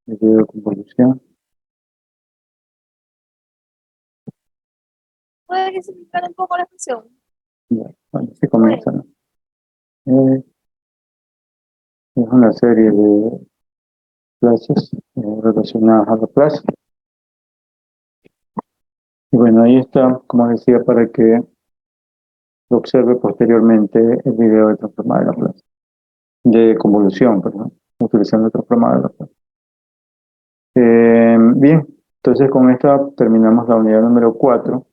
Video de composición. Puede simplificar un poco la función. Ya, bueno, sí comienza, ¿no? Eh, es una serie de clases relacionadas a la clase. Y bueno, ahí está, como decía, para que lo observe posteriormente el video de transformada de la clase. De convolución, perdón, utilizando transformada de la clase. Bien, entonces con esta terminamos la unidad número 4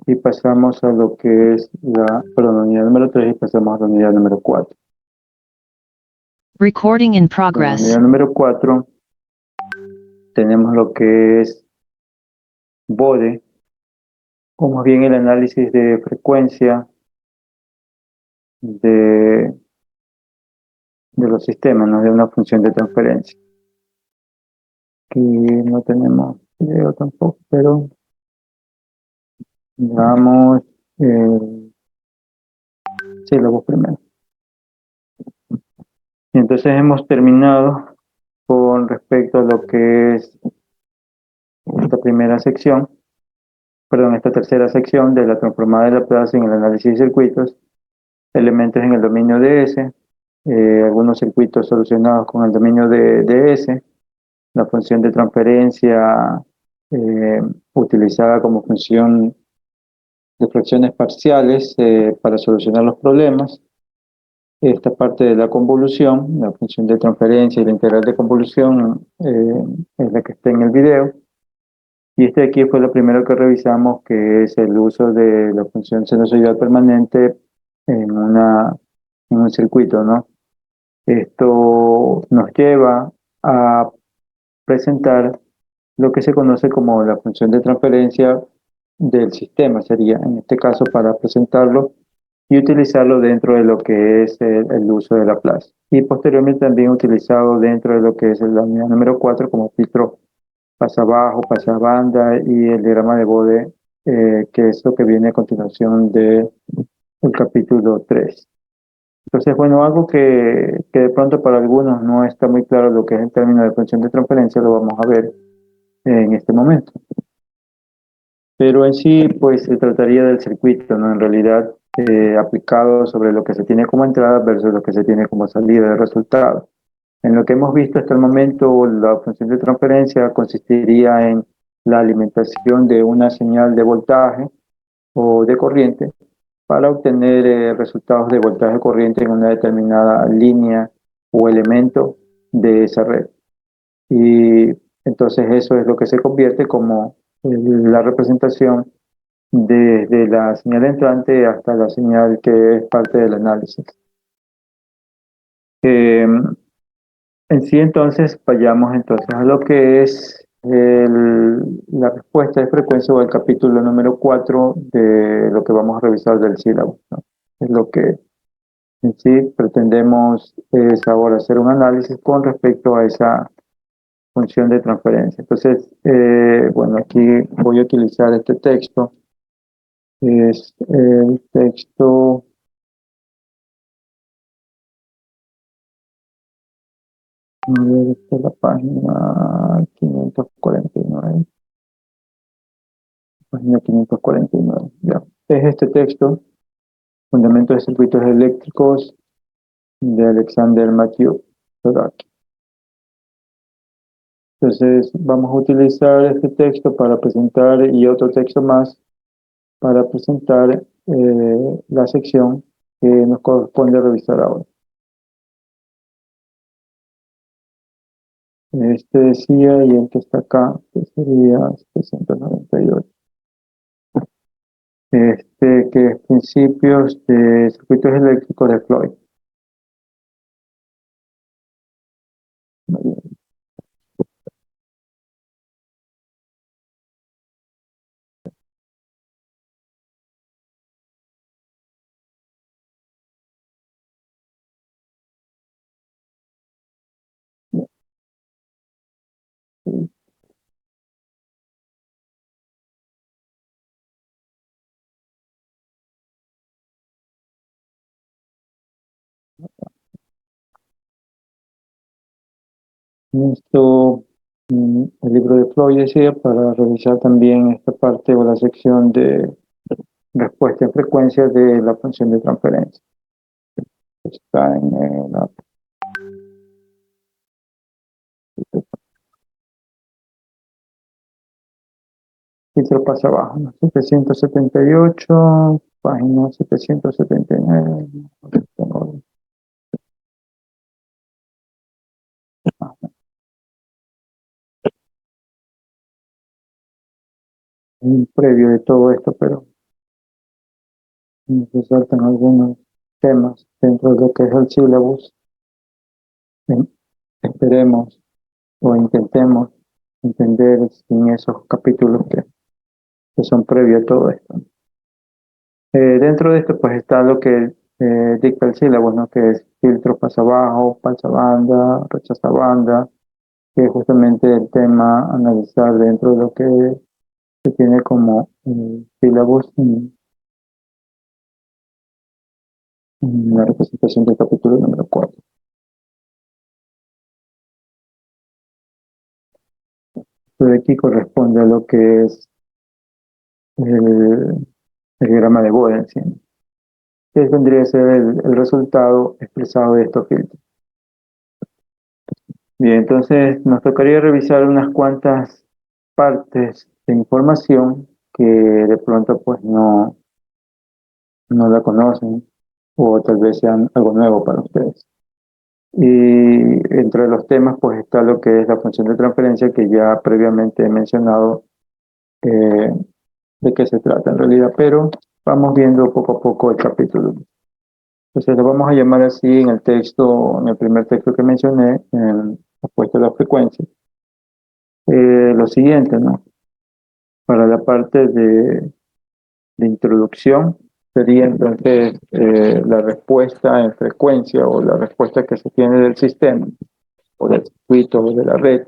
y pasamos a lo que es la unidad número 3 y pasamos a la unidad número 4. Recording in En la progress. unidad número 4 tenemos lo que es BODE, o más bien el análisis de frecuencia de, de los sistemas, no de una función de transferencia. Aquí no tenemos video tampoco, pero veamos, sí, lo voy primero. Y entonces hemos terminado con respecto a lo que es esta primera sección, perdón, esta tercera sección de la transformada de Laplace en el análisis de circuitos, elementos en el dominio de S, algunos circuitos solucionados con el dominio de S, la función de transferencia utilizada como función de fracciones parciales para solucionar los problemas, esta parte de la convolución, la función de transferencia y la integral de convolución es la que está en el video. Y este de aquí fue lo primero que revisamos, que es el uso de la función sinusoidal permanente en, en un circuito, ¿no? Esto nos lleva a presentar lo que se conoce como la función de transferencia del sistema, sería en este caso para presentarlo y utilizarlo dentro de lo que es el uso de Laplace. Y posteriormente también utilizado dentro de lo que es la unidad número 4 como filtro pasa abajo, pasa banda y el diagrama de Bode, que es lo que viene a continuación del capítulo 3. Entonces, bueno, algo que de pronto para algunos no está muy claro lo que es el término de función de transferencia, lo vamos a ver en este momento. Pero en sí, pues se trataría del circuito, ¿no? En realidad, aplicado sobre lo que se tiene como entrada versus lo que se tiene como salida de resultado. En lo que hemos visto hasta el momento, la función de transferencia consistiría en la alimentación de una señal de voltaje o de corriente para obtener resultados de voltaje corriente en una determinada línea o elemento de esa red. Y entonces eso es lo que se convierte como la representación desde la señal entrante hasta la señal que es parte del análisis. En sí, entonces, vayamos entonces a lo que es la respuesta de frecuencia o el capítulo número 4 de lo que vamos a revisar del sílabo, ¿no? Es lo que en sí pretendemos es ahora hacer un análisis con respecto a esa función de transferencia. Entonces, bueno, aquí voy a utilizar este texto. Es el texto, a ver, esta es la página 549. Página 549, ya. Es este texto, Fundamentos de Circuitos Eléctricos, de Alexander Mathieu Sodaki. Entonces, vamos a utilizar este texto para presentar y otro texto más para presentar la sección que nos corresponde revisar ahora. Este decía, y el que está acá, que sería 798. Que es Principios de Circuitos Eléctricos de Floyd. Esto, el libro de Floyd decía, para revisar también esta parte o la sección de respuesta en frecuencia de la función de transferencia. Está en la filtro pasa abajo, ¿no? 778, página 779. Un previo de todo esto, pero nos resaltan algunos temas dentro de lo que es el sílabus. Esperemos o intentemos entender en esos capítulos que son previos a todo esto. Dentro de esto pues está lo que dicta el sílabus, ¿no? Que es filtro pasa abajo, pasa banda, rechaza banda, que es justamente el tema a analizar dentro de lo que se tiene como sílabus en la representación del capítulo número 4. De aquí corresponde a lo que es el diagrama de Bode, ¿sí? Que vendría a ser el resultado expresado de estos filtros. Bien, entonces nos tocaría revisar unas cuantas partes de información que de pronto pues no la conocen o tal vez sean algo nuevo para ustedes. Y entre los temas pues está lo que es la función de transferencia que ya previamente he mencionado eh, de qué se trata en realidad, pero vamos viendo poco a poco el capítulo. Entonces lo vamos a llamar así en el texto, en el primer texto que mencioné, en la puesta de la frecuencia. Lo siguiente, ¿no? Para la parte de introducción sería entonces la respuesta en frecuencia o la respuesta que se tiene del sistema o del circuito o de la red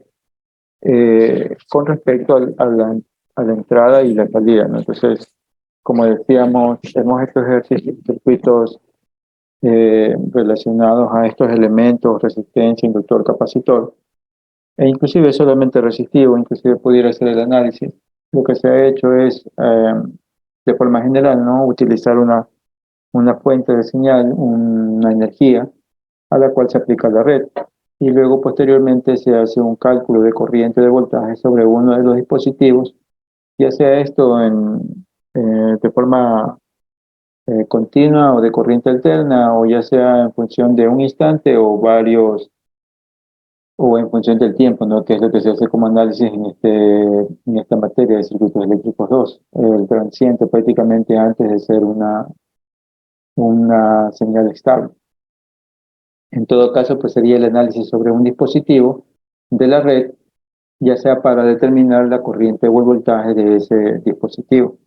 con respecto a la entrada y la salida, ¿no? Entonces, como decíamos, hemos hecho ejercicios de circuitos relacionados a estos elementos, resistencia, inductor, capacitor, e inclusive solamente resistivo, inclusive pudiera hacer el análisis. Lo que se ha hecho es, de forma general, ¿no? Utilizar una fuente de señal, una energía a la cual se aplica la red. Y luego posteriormente se hace un cálculo de corriente de voltaje sobre uno de los dispositivos, ya sea esto de forma continua o de corriente alterna, o ya sea en función de un instante o varios, o en función del tiempo, ¿no? Que es lo que se hace como análisis en esta materia de circuitos eléctricos 2. El transiente prácticamente antes de ser una señal estable. En todo caso, pues sería el análisis sobre un dispositivo de la red, ya sea para determinar la corriente o el voltaje de ese dispositivo.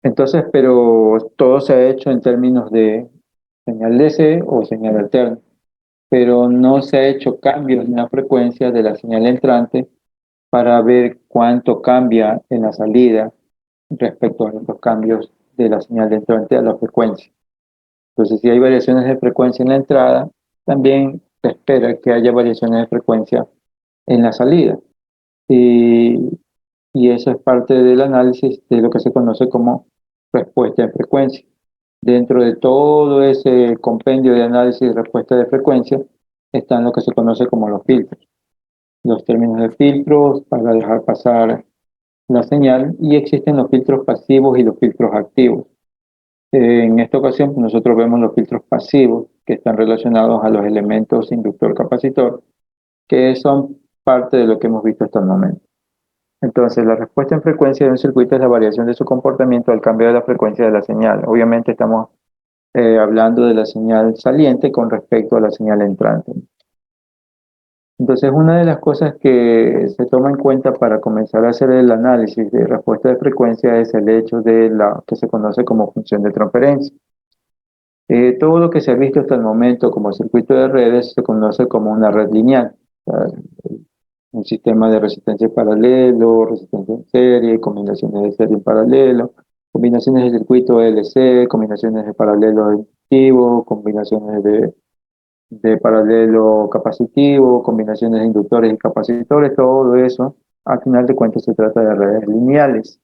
Entonces, pero todo se ha hecho en términos de señal DC o señal alterna, pero no se ha hecho cambios en la frecuencia de la señal entrante para ver cuánto cambia en la salida respecto a los cambios de la señal entrante a la frecuencia. Entonces, si hay variaciones de frecuencia en la entrada, también se espera que haya variaciones de frecuencia en la salida. Y, y eso es parte del análisis de lo que se conoce como respuesta en frecuencia. Dentro de todo ese compendio de análisis y respuesta de frecuencia están lo que se conoce como los filtros. Los términos de filtros para dejar pasar la señal, y existen los filtros pasivos y los filtros activos. En esta ocasión nosotros vemos los filtros pasivos que están relacionados a los elementos inductor-capacitor, que son parte de lo que hemos visto hasta el momento. Entonces, la respuesta en frecuencia de un circuito es la variación de su comportamiento al cambio de la frecuencia de la señal. Obviamente estamos hablando de la señal saliente con respecto a la señal entrante. Entonces, una de las cosas que se toma en cuenta para comenzar a hacer el análisis de respuesta de frecuencia es el hecho de la que se conoce como función de transferencia. Todo lo que se ha visto hasta el momento como circuito de redes se conoce como una red lineal. O sea, un sistema de resistencia en paralelo, resistencia en serie, combinaciones de serie en paralelo, combinaciones de circuito LC, combinaciones de paralelo inductivo, combinaciones de de paralelo capacitivo, combinaciones de inductores y capacitores, todo eso, al final de cuentas se trata de redes lineales.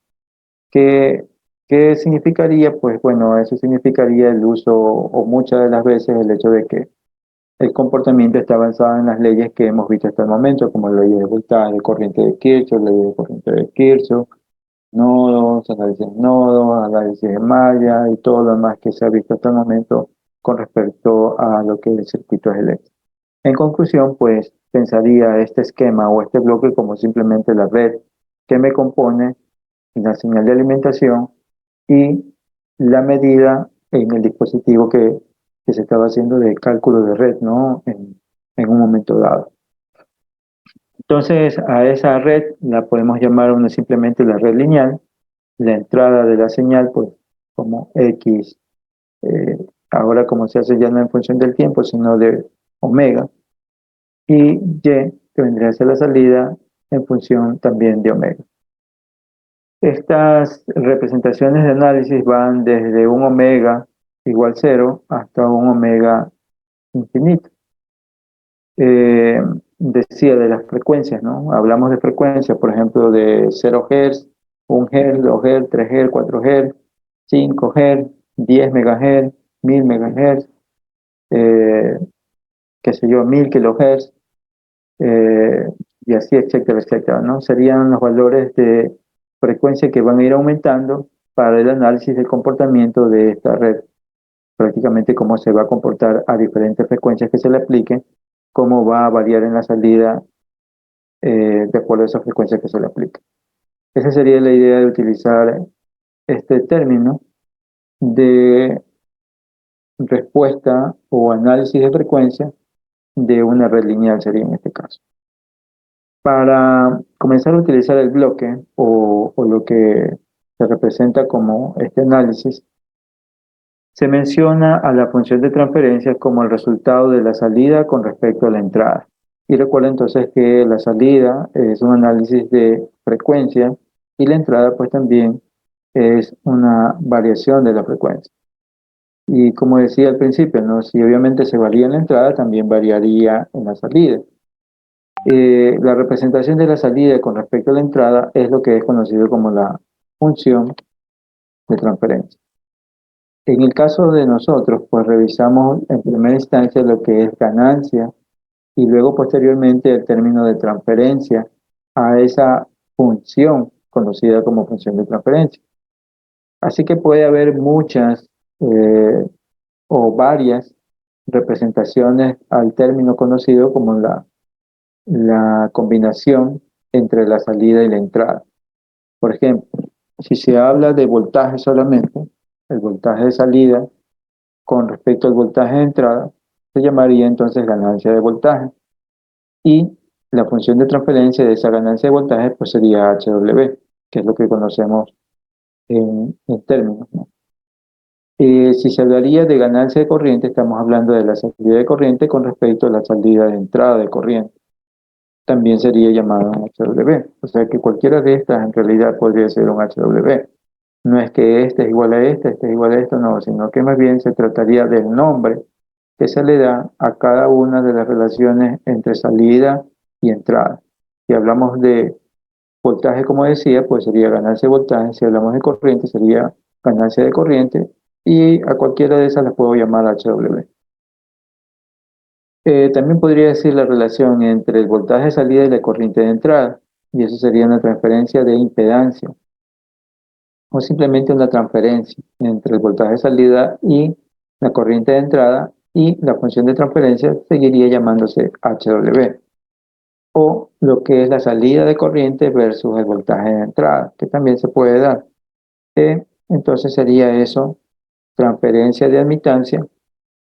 ¿Qué, qué significaría? Pues bueno, eso significaría el uso o muchas de las veces el hecho de que el comportamiento está basado en las leyes que hemos visto hasta el momento, como leyes de voltaje, de corriente de Kirchhoff, leyes de corriente de Kirchhoff, nodos, análisis de malla y todo lo demás que se ha visto hasta el momento con respecto a lo que es el circuito eléctrico. En conclusión, pues pensaría este esquema o este bloque como simplemente la red que me compone, la señal de alimentación y la medida en el dispositivo que se estaba haciendo de cálculo de red, ¿no? En un momento dado. Entonces, a esa red la podemos llamar simplemente la red lineal, la entrada de la señal, pues como X, eh, ahora como se hace ya no en función del tiempo, sino de omega, y Y, que vendría a ser la salida en función también de omega. Estas representaciones de análisis van desde un omega igual cero hasta un omega infinito. Eh, Decía de las frecuencias, ¿no? Hablamos de frecuencias, por ejemplo, de 0 Hz, 1 Hz, 2 Hz, 3 Hz, 4 Hz, 5 Hz, 10 MHz, 1000 MHz, eh, qué sé yo, 1000 kHz, eh, y así, etcétera, etcétera, ¿no? Serían los valores de frecuencia que van a ir aumentando para el análisis del comportamiento de esta red, prácticamente cómo se va a comportar a diferentes frecuencias que se le apliquen, cómo va a variar en la salida de acuerdo a esas frecuencias que se le apliquen. Esa sería la idea de utilizar este término de respuesta o análisis de frecuencia de una red lineal, sería en este caso. Para comenzar a utilizar el bloque o lo que se representa como este análisis, se menciona a la función de transferencia como el resultado de la salida con respecto a la entrada. Y recuerda entonces que la salida es un análisis de frecuencia y la entrada pues también es una variación de la frecuencia. Y como decía al principio, ¿no? Si obviamente se varía en la entrada, también variaría en la salida. La representación de la salida con respecto a la entrada es lo que es conocido como la función de transferencia. En el caso de nosotros, pues revisamos en primera instancia lo que es ganancia y luego posteriormente el término de transferencia a esa función conocida como función de transferencia. Así que puede haber muchas o varias representaciones al término conocido como la combinación entre la salida y la entrada. Por ejemplo, si se habla de voltaje solamente, el voltaje de salida con respecto al voltaje de entrada, se llamaría entonces ganancia de voltaje. Y la función de transferencia de esa ganancia de voltaje pues sería HW, que es lo que conocemos en términos, ¿no? Si se hablaría de ganancia de corriente, estamos hablando de la salida de corriente con respecto a la salida de entrada de corriente. También sería llamado un HW. O sea que cualquiera de estas en realidad podría ser un HW. No es que este es igual a este es igual a esto, no, sino que más bien se trataría del nombre que se le da a cada una de las relaciones entre salida y entrada. Si hablamos de voltaje, como decía, pues sería ganancia de voltaje. Si hablamos de corriente, sería ganancia de corriente. Y a cualquiera de esas las puedo llamar HW. También podría decir la relación entre el voltaje de salida y la corriente de entrada. Y eso sería una transferencia de impedancia. O simplemente una transferencia entre el voltaje de salida y la corriente de entrada. Y la función de transferencia seguiría llamándose HW. O lo que es la salida de corriente versus el voltaje de entrada, que también se puede dar. Entonces sería eso, transferencia de admitancia,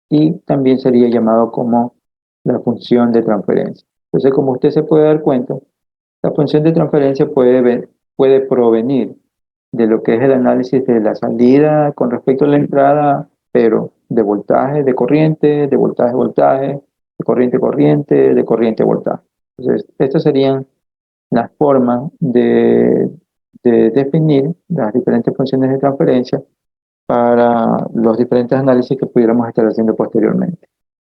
y también sería llamado como la función de transferencia. Entonces, como usted se puede dar cuenta, la función de transferencia puede provenir de lo que es el análisis de la salida con respecto a la entrada, pero de voltaje, de corriente, de voltaje, voltaje, de corriente, corriente, de corriente, voltaje. Entonces, estas serían las formas de definir las diferentes funciones de transferencia para los diferentes análisis que pudiéramos estar haciendo posteriormente.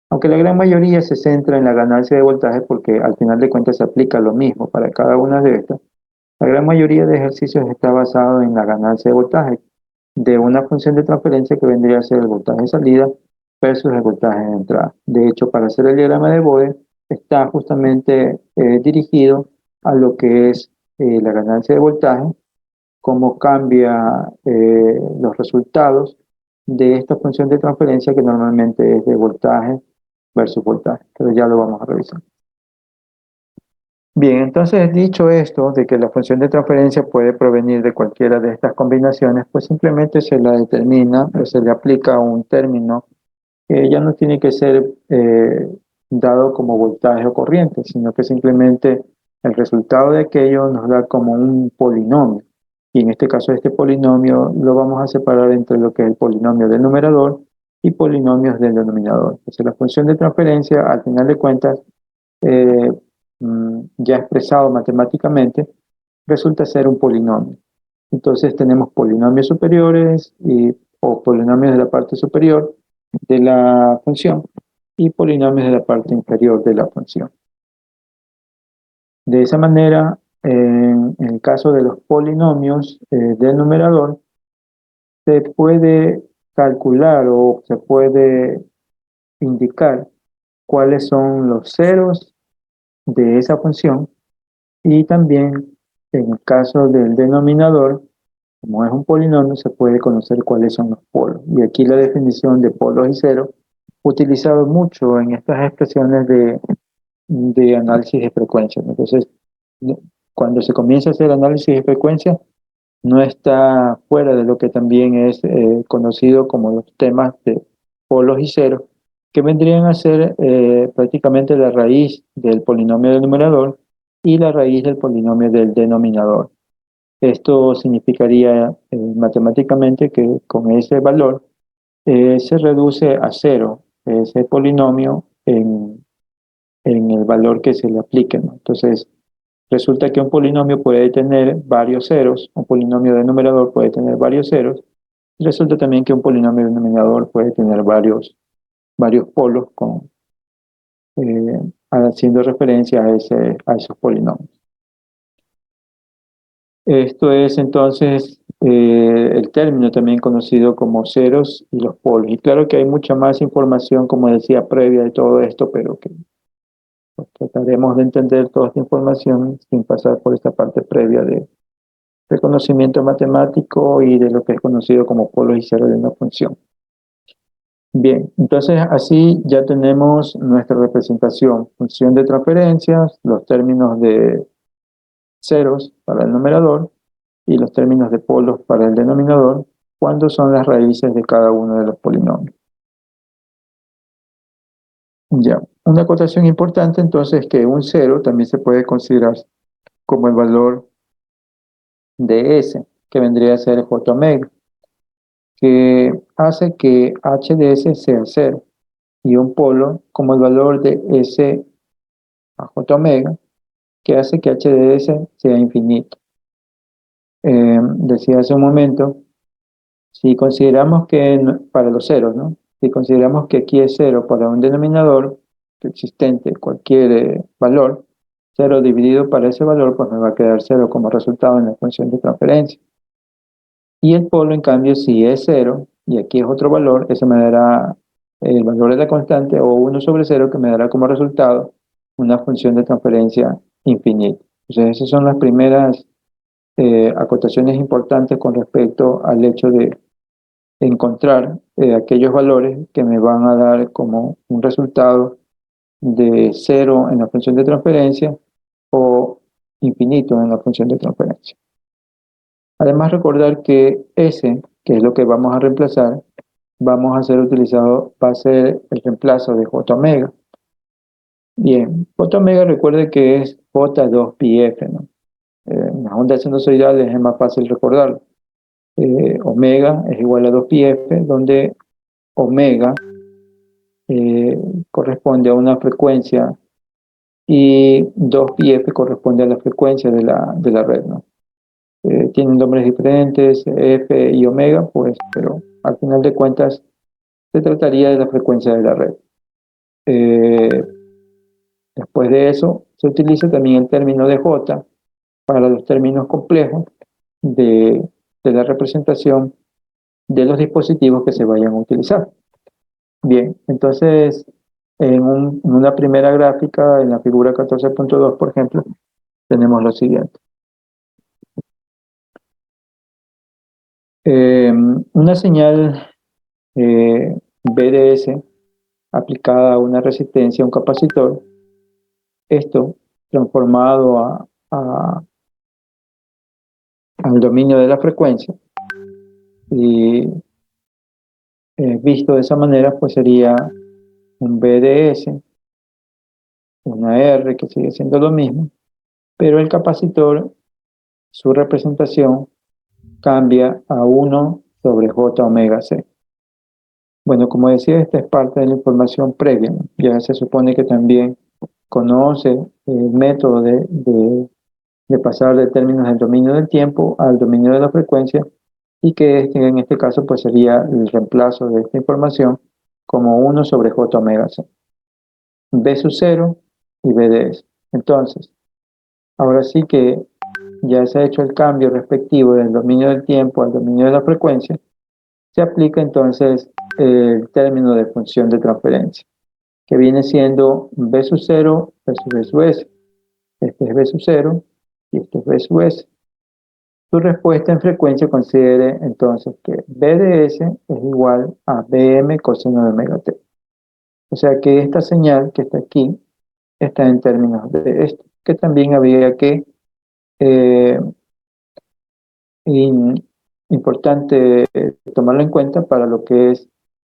Aunque la gran mayoría se centra en la ganancia de voltaje porque al final de cuentas se aplica lo mismo para cada una de estas, la gran mayoría de ejercicios está basado en la ganancia de voltaje de una función de transferencia que vendría a ser el voltaje de salida versus el voltaje de entrada. De hecho, para hacer el diagrama de Bode está justamente dirigido a lo que es la ganancia de voltaje, cómo cambia los resultados de esta función de transferencia que normalmente es de voltaje versus voltaje, pero ya lo vamos a revisar. Bien, entonces dicho esto, de que la función de transferencia puede provenir de cualquiera de estas combinaciones, pues simplemente se la determina o se le aplica un término que ya no tiene que ser dado como voltaje o corriente, sino que simplemente el resultado de aquello nos da como un polinomio. Y en este caso, este polinomio lo vamos a separar entre lo que es el polinomio del numerador y polinomios del denominador. Entonces, la función de transferencia, al final de cuentas, eh, ya expresado matemáticamente, resulta ser un polinomio. Entonces tenemos polinomios superiores o polinomios de la parte superior de la función y polinomios de la parte inferior de la función. De esa manera, en el caso de los polinomios del numerador, se puede calcular o se puede indicar cuáles son los ceros de esa función y también en el caso del denominador, como es un polinomio, se puede conocer cuáles son los polos. Y aquí la definición de polos y ceros, utilizado mucho en estas expresiones de análisis de frecuencia. Entonces, cuando se comienza a hacer análisis de frecuencia, no está fuera de lo que también es conocido como los temas de polos y ceros, que vendrían a ser prácticamente la raíz del polinomio del numerador y la raíz del polinomio del denominador. Esto significaría matemáticamente que con ese valor se reduce a cero ese polinomio en el valor que se le aplique, ¿no? Entonces, resulta que un polinomio puede tener varios ceros, un polinomio de numerador puede tener varios ceros, y resulta también que un polinomio denominador puede tener varios polos haciendo referencia a esos polinomios. Esto es entonces el término también conocido como ceros y los polos. Y claro que hay mucha más información, como decía, previa de todo esto, pero que pues, trataremos de entender toda esta información sin pasar por esta parte previa de conocimiento matemático y de lo que es conocido como polos y ceros de una función. Bien, entonces así ya tenemos nuestra representación, función de transferencias, los términos de ceros para el numerador y los términos de polos para el denominador, cuando son las raíces de cada uno de los polinomios. Ya, una acotación importante entonces es que un cero también se puede considerar como el valor de S, que vendría a ser J omega, que hace que H de S sea cero, y un polo como el valor de S a J omega, que hace que H de S sea infinito. Decía hace un momento, si consideramos que para los ceros, ¿no? Si consideramos que aquí es cero para un denominador existente, cualquier valor, cero dividido para ese valor, pues me va a quedar cero como resultado en la función de transferencia. Y el polo, en cambio, si es cero, y aquí es otro valor, eso me dará el valor de la constante o 1 sobre 0 que me dará como resultado una función de transferencia infinita. Entonces, esas son las primeras acotaciones importantes con respecto al hecho de encontrar aquellos valores que me van a dar como un resultado de cero en la función de transferencia o infinito en la función de transferencia. Además, recordar que S, que es lo que vamos a reemplazar, vamos a ser utilizado, va a ser el reemplazo de J omega. Bien, J omega recuerde que es J2πf, ¿no? En las ondas sinusoidales es más fácil recordarlo. Omega es igual a 2πf, donde omega corresponde a una frecuencia y 2πf corresponde a la frecuencia de la red, ¿no? Tienen nombres diferentes, F y omega, pues, pero al final de cuentas se trataría de la frecuencia de la red. Después de eso, se utiliza también el término de J para los términos complejos de la representación de los dispositivos que se vayan a utilizar. Bien, entonces, en una primera gráfica, en la figura 14.2, por ejemplo, tenemos lo siguiente. Una señal BDS aplicada a una resistencia, a un capacitor, esto transformado al dominio de la frecuencia y visto de esa manera, pues sería un BDS, una R que sigue siendo lo mismo, pero el capacitor, su representación cambia a 1 sobre J omega C. Bueno, como decía, esta es parte de la información previa, ¿no? Ya se supone que también conoce el método de pasar de términos del dominio del tiempo al dominio de la frecuencia y que en este caso pues sería el reemplazo de esta información como 1 sobre J omega C. B sub 0 y B de S. Entonces, ahora sí que ya se ha hecho el cambio respectivo del dominio del tiempo al dominio de la frecuencia, se aplica entonces el término de función de transferencia, que viene siendo B sub 0 versus B sub S. Este es B sub 0 y este es B sub S. Tu respuesta en frecuencia considere entonces que B de S es igual a Bm coseno de omega t. O sea que esta señal que está aquí está en términos de esto, que también habría que eh, importante tomarlo en cuenta para lo que es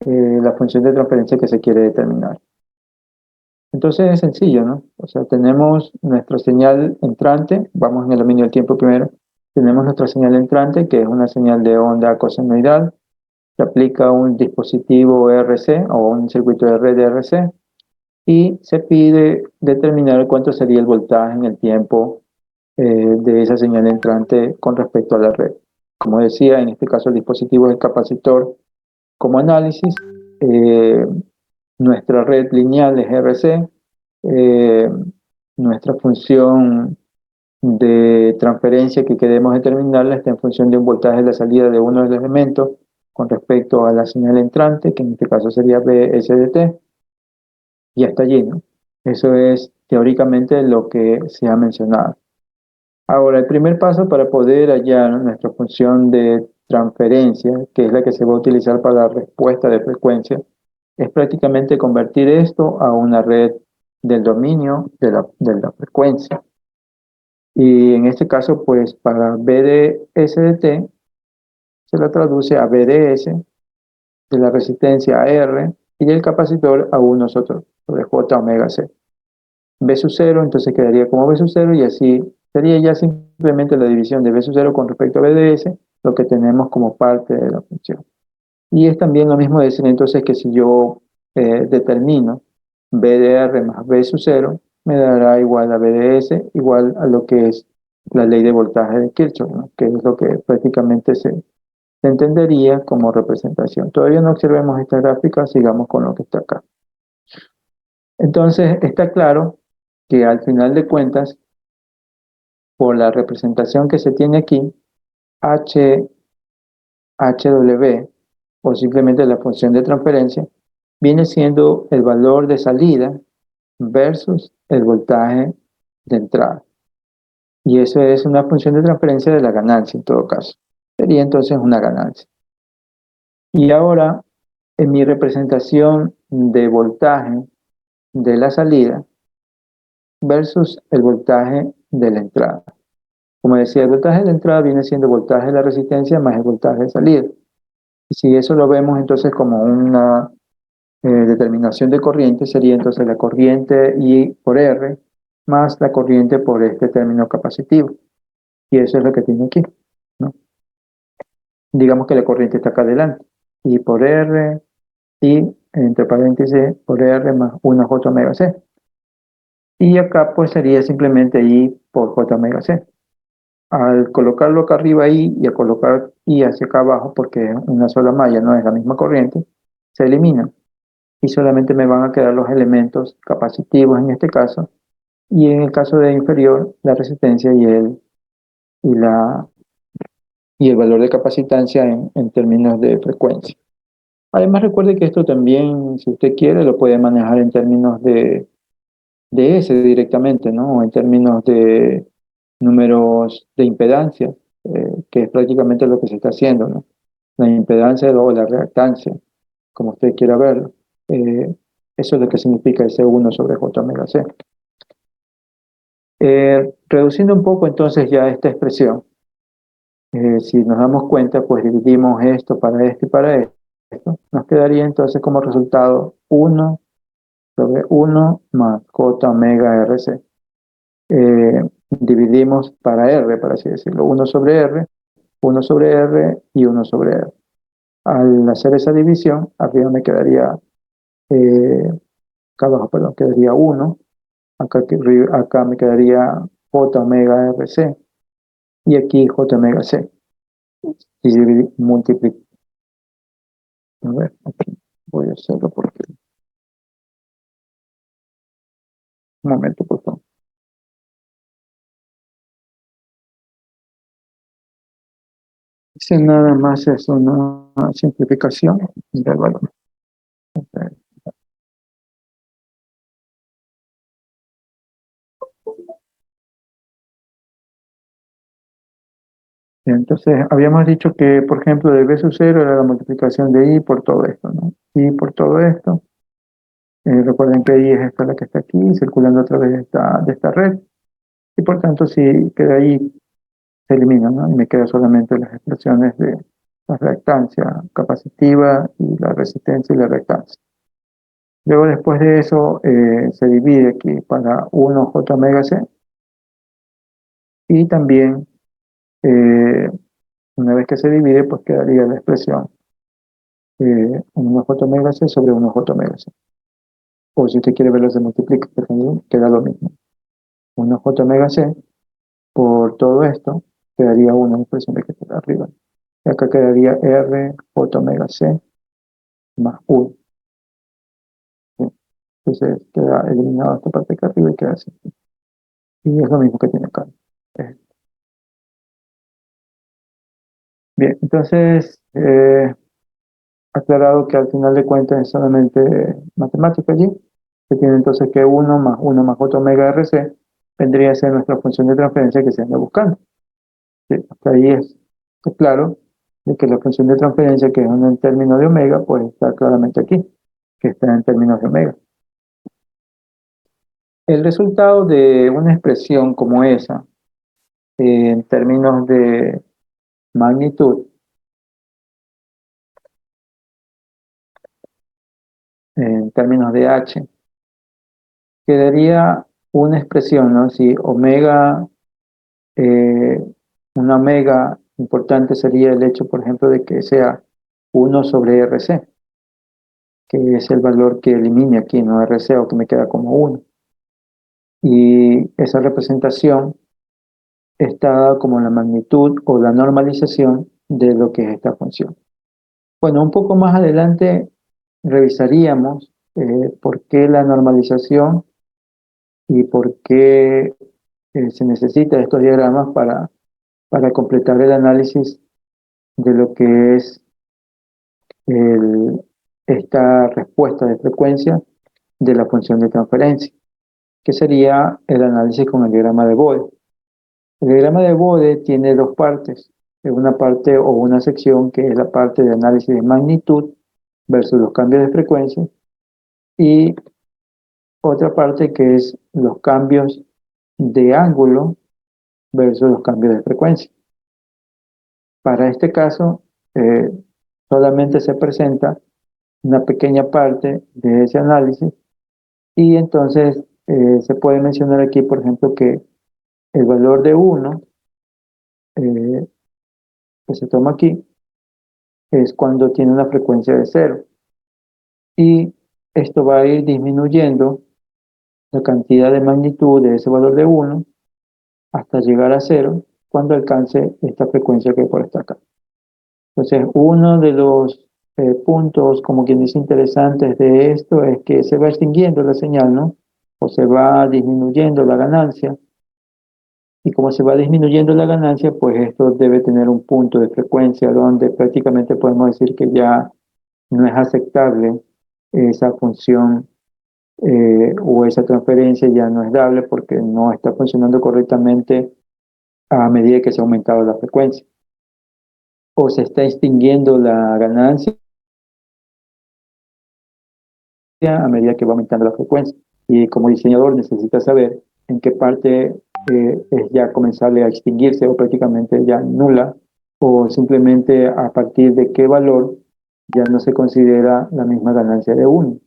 la función de transferencia que se quiere determinar. Entonces es sencillo, ¿no? O sea, tenemos nuestra señal entrante, vamos en el dominio del tiempo primero, tenemos nuestra señal entrante, que es una señal de onda cosenoidal, se aplica un dispositivo RC o un circuito de red RC, y se pide determinar cuánto sería el voltaje en el tiempo de esa señal entrante con respecto a la red. Como decía, en este caso el dispositivo es el capacitor como análisis. Nuestra red lineal es RC. Nuestra función de transferencia que queremos determinarla está en función de un voltaje de la salida de uno de los elementos con respecto a la señal entrante, que en este caso sería BSDT, y hasta allí, ¿no? Eso es teóricamente lo que se ha mencionado. Ahora, el primer paso para poder hallar nuestra función de transferencia, que es la que se va a utilizar para la respuesta de frecuencia, es prácticamente convertir esto a una red del dominio de la frecuencia. Y en este caso, pues para B de SDT se la traduce a B de S, de la resistencia a R y del capacitor a 1 sobre J omega C. B sub 0 entonces quedaría como B sub 0 y así sería ya simplemente la división de B sub 0 con respecto a B de S, lo que tenemos como parte de la función. Y es también lo mismo decir entonces que si yo determino B de R más B sub 0, me dará igual a B de S, igual a lo que es la ley de voltaje de Kirchhoff, ¿no? Que es lo que prácticamente se entendería como representación. Todavía no observemos esta gráfica, sigamos con lo que está acá. Entonces, está claro que al final de cuentas, por la representación que se tiene aquí, HW, o simplemente la función de transferencia, viene siendo el valor de salida versus el voltaje de entrada. Y eso es una función de transferencia de la ganancia en todo caso. Sería entonces una ganancia. Y ahora, en mi representación de voltaje de la salida versus el voltaje de la entrada. Como decía, el voltaje de la entrada viene siendo el voltaje de la resistencia más el voltaje de salida. Y si eso lo vemos entonces como una determinación de corriente, sería entonces la corriente I por R más la corriente por este término capacitivo. Y eso es lo que tiene aquí, ¿no? Digamos que la corriente está acá adelante. I por R, y entre paréntesis por R más 1 J omega C. Y acá pues sería simplemente I por J omega C. Al colocarlo acá arriba I y al colocar I hacia acá abajo, porque es una sola malla, no es la misma corriente, se elimina. y solamente me van a quedar los elementos capacitivos en este caso, y en el caso de inferior, la resistencia y, la, y el valor de capacitancia en términos de frecuencia. Además, recuerde que esto también, si usted quiere, lo puede manejar en términos de S directamente, ¿no? O en términos de números de impedancia, que es prácticamente lo que se está haciendo, ¿no? La impedancia o la reactancia, como usted quiera verlo. Eso es lo que significa el C1 sobre J omega C. Reduciendo un poco entonces ya esta expresión, si nos damos cuenta, pues dividimos esto para esto y para esto, nos quedaría entonces como resultado 1 sobre 1 más J omega RC. Dividimos para R, para así decirlo, 1 sobre R, 1 sobre R y 1 sobre R. Al hacer esa división, arriba me quedaría, acá abajo, perdón, quedaría 1, acá me quedaría J omega RC y aquí J omega C. Y multiplico. A ver, aquí voy a hacerlo porque... Un momento, por favor. Dice nada más es una simplificación del valor. Entonces, habíamos dicho que, por ejemplo, de B sub 0 era la multiplicación de I por todo esto, ¿no? I por todo esto. Recuerden que I es esta la que está aquí, circulando a través de esta red. Y por tanto, si queda ahí, se elimina, ¿no? Y me quedan solamente las expresiones de la reactancia capacitiva y la resistencia y la reactancia. Luego, después de eso, se divide aquí para 1 J omega C. Y también, una vez que se divide, pues quedaría la expresión 1 J omega C sobre 1 J omega C. O si usted quiere verlo, se multiplica, por ejemplo, queda lo mismo. 1 J omega C por todo esto, quedaría una expresión de que está arriba. Y acá quedaría R J omega C más 1. ¿Sí? Entonces queda eliminado esta parte de acá arriba y queda así. Y es lo mismo que tiene acá. Bien, entonces, aclarado que al final de cuentas es solamente matemática allí, que tiene entonces que 1 más J omega RC vendría a ser nuestra función de transferencia que se anda buscando. Sí, hasta ahí es claro de que la función de transferencia, que es en términos de omega, pues está claramente aquí, que está en términos de omega. El resultado de una expresión como esa, en términos de magnitud, en términos de h, quedaría una expresión, ¿no? Si omega, una omega importante sería el hecho, por ejemplo, de que sea 1 sobre RC, que es el valor que elimine aquí, ¿no? RC, o que me queda como 1. Y esa representación está como la magnitud o la normalización de lo que es esta función. Bueno, un poco más adelante revisaríamos por qué la normalización y por qué se necesita estos diagramas para completar el análisis de lo que es esta respuesta de frecuencia de la función de transferencia, que sería el análisis con el diagrama de Bode. El diagrama de Bode tiene dos partes, una parte o una sección que es la parte de análisis de magnitud versus los cambios de frecuencia y otra parte que es los cambios de ángulo versus los cambios de frecuencia. Para este caso, solamente se presenta una pequeña parte de ese análisis y entonces se puede mencionar aquí, por ejemplo, que el valor de 1 que se toma aquí es cuando tiene una frecuencia de 0 y esto va a ir disminuyendo la cantidad de magnitud de ese valor de 1 hasta llegar a 0 cuando alcance esta frecuencia que por esta acá. Entonces, uno de los puntos, como quien dice, interesantes de esto es que se va extinguiendo la señal, ¿no? O se va disminuyendo la ganancia. Y como se va disminuyendo la ganancia, pues esto debe tener un punto de frecuencia donde prácticamente podemos decir que ya no es aceptable esa función o esa transferencia, ya no es dable porque no está funcionando correctamente a medida que se ha aumentado la frecuencia. O se está extinguiendo la ganancia a medida que va aumentando la frecuencia. Y como diseñador necesita saber en qué parte es ya comenzarle a extinguirse o prácticamente ya nula, o simplemente a partir de qué valor ya no se considera la misma ganancia de 1.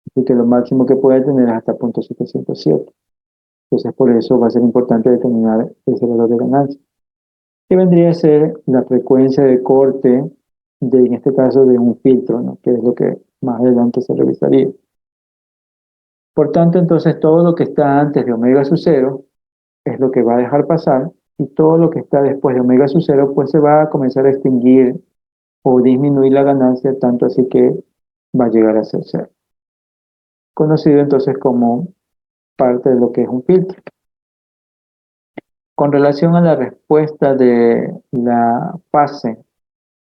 Así que lo máximo que puede tener es hasta 0.707. Entonces por eso va a ser importante determinar ese valor de ganancia, que vendría a ser la frecuencia de corte de, en este caso, de un filtro, ¿no? Que es lo que más adelante se revisaría. Por tanto, entonces todo lo que está antes de omega sub 0 es lo que va a dejar pasar, y todo lo que está después de omega sub 0 pues se va a comenzar a extinguir o disminuir la ganancia, tanto así que va a llegar a ser 0. Conocido entonces como parte de lo que es un filtro. Con relación a la respuesta de la fase,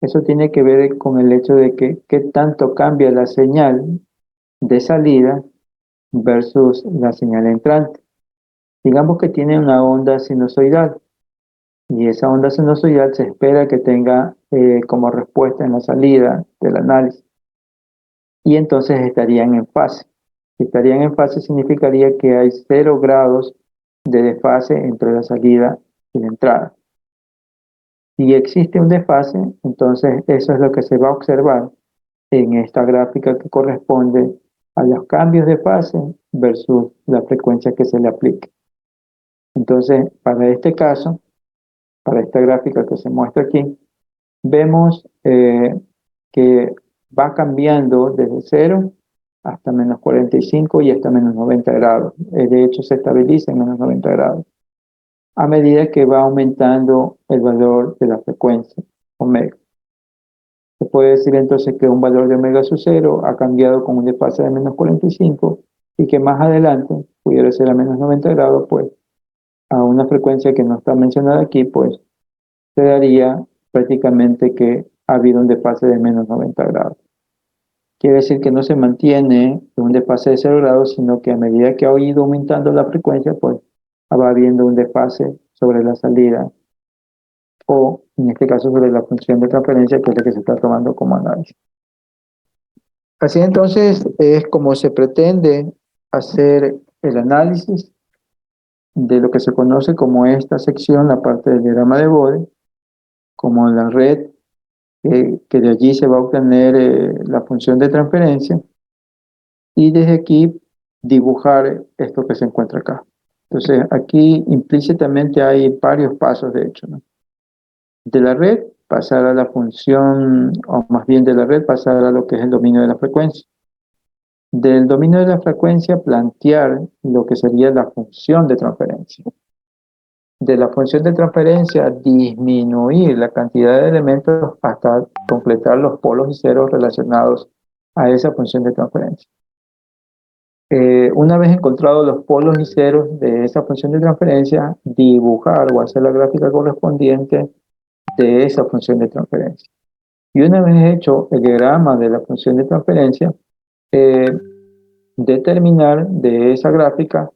eso tiene que ver con el hecho de que qué tanto cambia la señal de salida versus la señal entrante. Digamos que tiene una onda sinusoidal y esa onda sinusoidal se espera que tenga como respuesta en la salida del análisis, y entonces estarían en fase. Si estarían en fase significaría que hay 0 grados de desfase entre la salida y la entrada. Si existe un desfase, entonces eso es lo que se va a observar en esta gráfica que corresponde a los cambios de fase versus la frecuencia que se le aplique. Entonces, para este caso, para esta gráfica que se muestra aquí, vemos que va cambiando desde 0 hasta menos 45 y hasta menos 90 grados. De hecho, se estabiliza en menos 90 grados a medida que va aumentando el valor de la frecuencia omega. Se puede decir entonces que un valor de omega sub 0 ha cambiado con un desfase de menos 45 y que más adelante pudiera ser a menos 90 grados, pues a una frecuencia que no está mencionada aquí, pues se daría prácticamente que ha habido un desfase de menos 90 grados. Quiere decir que no se mantiene un desfase de 0 grados, sino que a medida que ha ido aumentando la frecuencia, pues va habiendo un desfase sobre la salida, o en este caso sobre la función de transferencia, que es la que se está tomando como análisis. Así entonces es como se pretende hacer el análisis de lo que se conoce como esta sección, la parte del diagrama de Bode, como la red, que de allí se va a obtener la función de transferencia, y desde aquí dibujar esto que se encuentra acá. Entonces aquí implícitamente hay varios pasos, de hecho, ¿no? De la red pasar a la función, o más bien de la red pasar a lo que es el dominio de la frecuencia. Del dominio de la frecuencia plantear lo que sería la función de transferencia. De la función de transferencia disminuir la cantidad de elementos hasta completar los polos y ceros relacionados a esa función de transferencia. Una vez encontrados los polos y ceros de esa función de transferencia, dibujar o hacer la gráfica correspondiente de esa función de transferencia. Y una vez hecho el diagrama de la función de transferencia, determinar de esa gráfica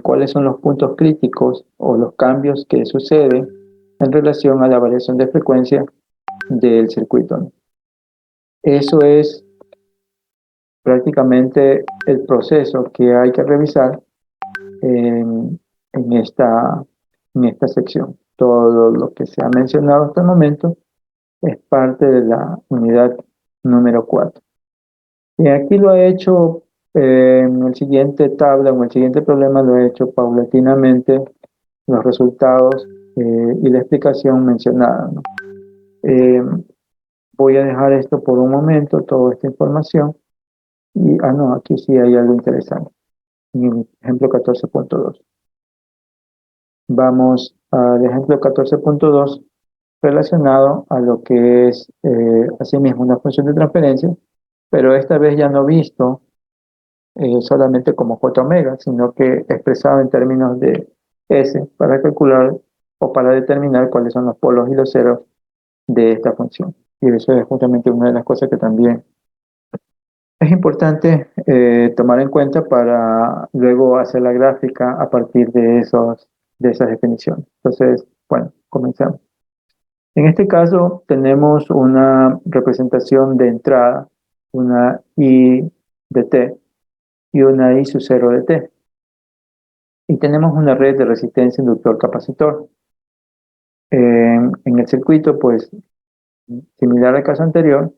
cuáles son los puntos críticos o los cambios que suceden en relación a la variación de frecuencia del circuito, ¿no? Eso es prácticamente el proceso que hay que revisar en esta sección. Todo lo que se ha mencionado hasta el momento es parte de la unidad número 4. Y aquí lo he hecho en el siguiente tabla, en el siguiente problema lo he hecho paulatinamente, los resultados y la explicación mencionada, ¿no? Voy a dejar esto por un momento, toda esta información, y, no, aquí sí hay algo interesante, en el ejemplo 14.2. Vamos al ejemplo 14.2, relacionado a lo que es asimismo una función de transferencia, pero esta vez ya no visto solamente como J omega, sino que expresado en términos de S para calcular o para determinar cuáles son los polos y los ceros de esta función. Y eso es justamente una de las cosas que también es importante tomar en cuenta para luego hacer la gráfica a partir de esas definiciones. Entonces, bueno, comenzamos. En este caso tenemos una representación de entrada, una I de T y una I sub 0 de T. Y tenemos una red de resistencia inductor-capacitor. En el circuito, pues, similar al caso anterior,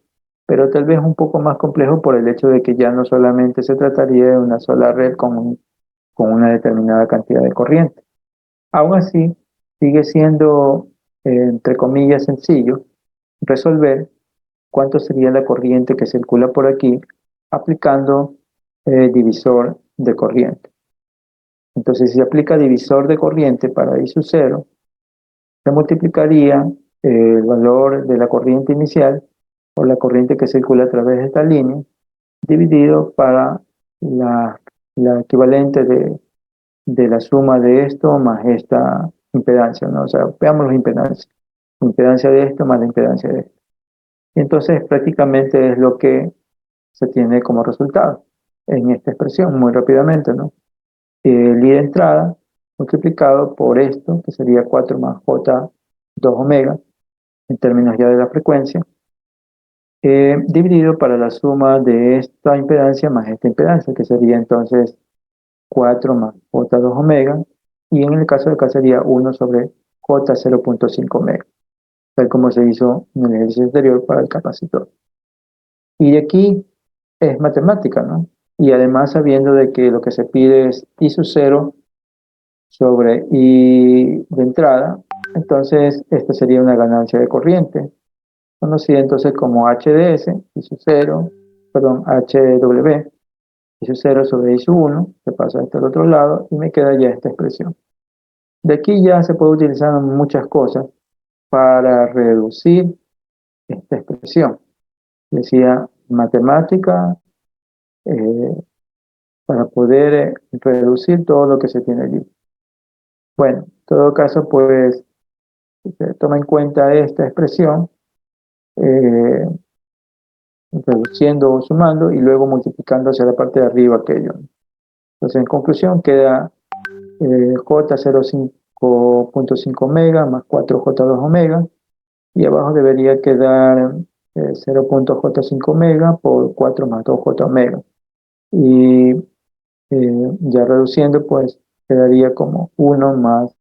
pero tal vez un poco más complejo por el hecho de que ya no solamente se trataría de una sola red con una determinada cantidad de corriente. Aún así, sigue siendo, entre comillas, sencillo resolver cuánto sería la corriente que circula por aquí aplicando divisor de corriente. Entonces, si aplica divisor de corriente para I sub 0, se multiplicaría el valor de la corriente inicial por la corriente que circula a través de esta línea, dividido para la, la equivalente de la suma de esto más esta impedancia, ¿no? O sea, veamos las impedancias. La impedancia de esto más la impedancia de esto. Y entonces prácticamente es lo que se tiene como resultado en esta expresión, muy rápidamente, ¿no? El I de entrada multiplicado por esto, que sería 4 más J 2 omega, en términos ya de la frecuencia, dividido para la suma de esta impedancia más esta impedancia, que sería entonces 4 más J 2 omega, y en el caso de acá sería 1 sobre J 0.5 omega, tal como se hizo en el ejercicio anterior para el capacitor. Y de aquí es matemática, ¿no? Y además sabiendo de que lo que se pide es I sub 0 sobre I de entrada, entonces esta sería una ganancia de corriente, conocida entonces como HDS, I sub 0, perdón, HW, I sub 0 sobre I sub 1, se pasa hasta el otro lado y me queda ya esta expresión. De aquí ya se puede utilizar muchas cosas para reducir esta expresión. Decía matemática, eh, para poder reducir todo lo que se tiene allí. Bueno, en todo caso, pues se toma en cuenta esta expresión, eh, reduciendo o sumando y luego multiplicando hacia la parte de arriba aquello. Entonces, en conclusión, queda J 0.5 omega más 4J2 omega y abajo debería quedar 0.J5 omega por 4 más 2J omega. Y ya reduciendo, pues quedaría como 1 más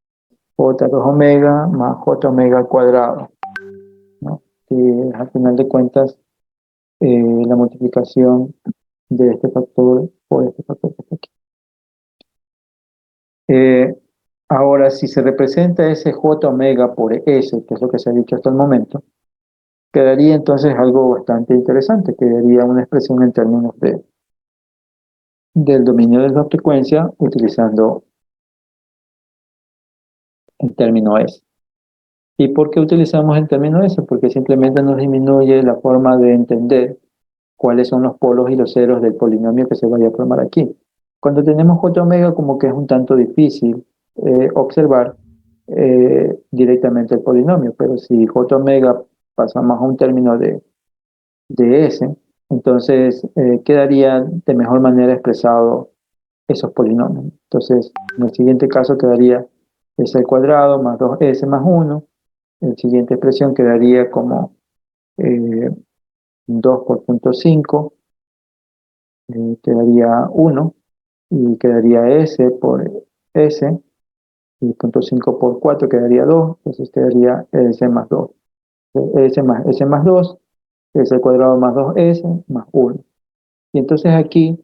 J2 omega más J omega al cuadrado, ¿no? Que al final de cuentas la multiplicación de este factor por este factor que está aquí. Ahora, si se representa ese J omega por S, que es lo que se ha dicho hasta el momento, quedaría entonces algo bastante interesante, quedaría una expresión en términos del dominio de la frecuencia utilizando el término S. ¿Y por qué utilizamos el término S? Porque simplemente nos disminuye la forma de entender cuáles son los polos y los ceros del polinomio que se vaya a formar aquí. Cuando tenemos J omega, como que es un tanto difícil observar directamente el polinomio, pero si J omega pasamos a un término de S, entonces quedaría de mejor manera expresado esos polinomios. Entonces, en el siguiente caso quedaría S al cuadrado más 2S más 1. La siguiente expresión quedaría como 2 por punto 5, quedaría 1, y quedaría S por S, y punto 5 por 4 quedaría 2, entonces quedaría S más 2. S más 2, S al cuadrado más 2S más 1. Y entonces aquí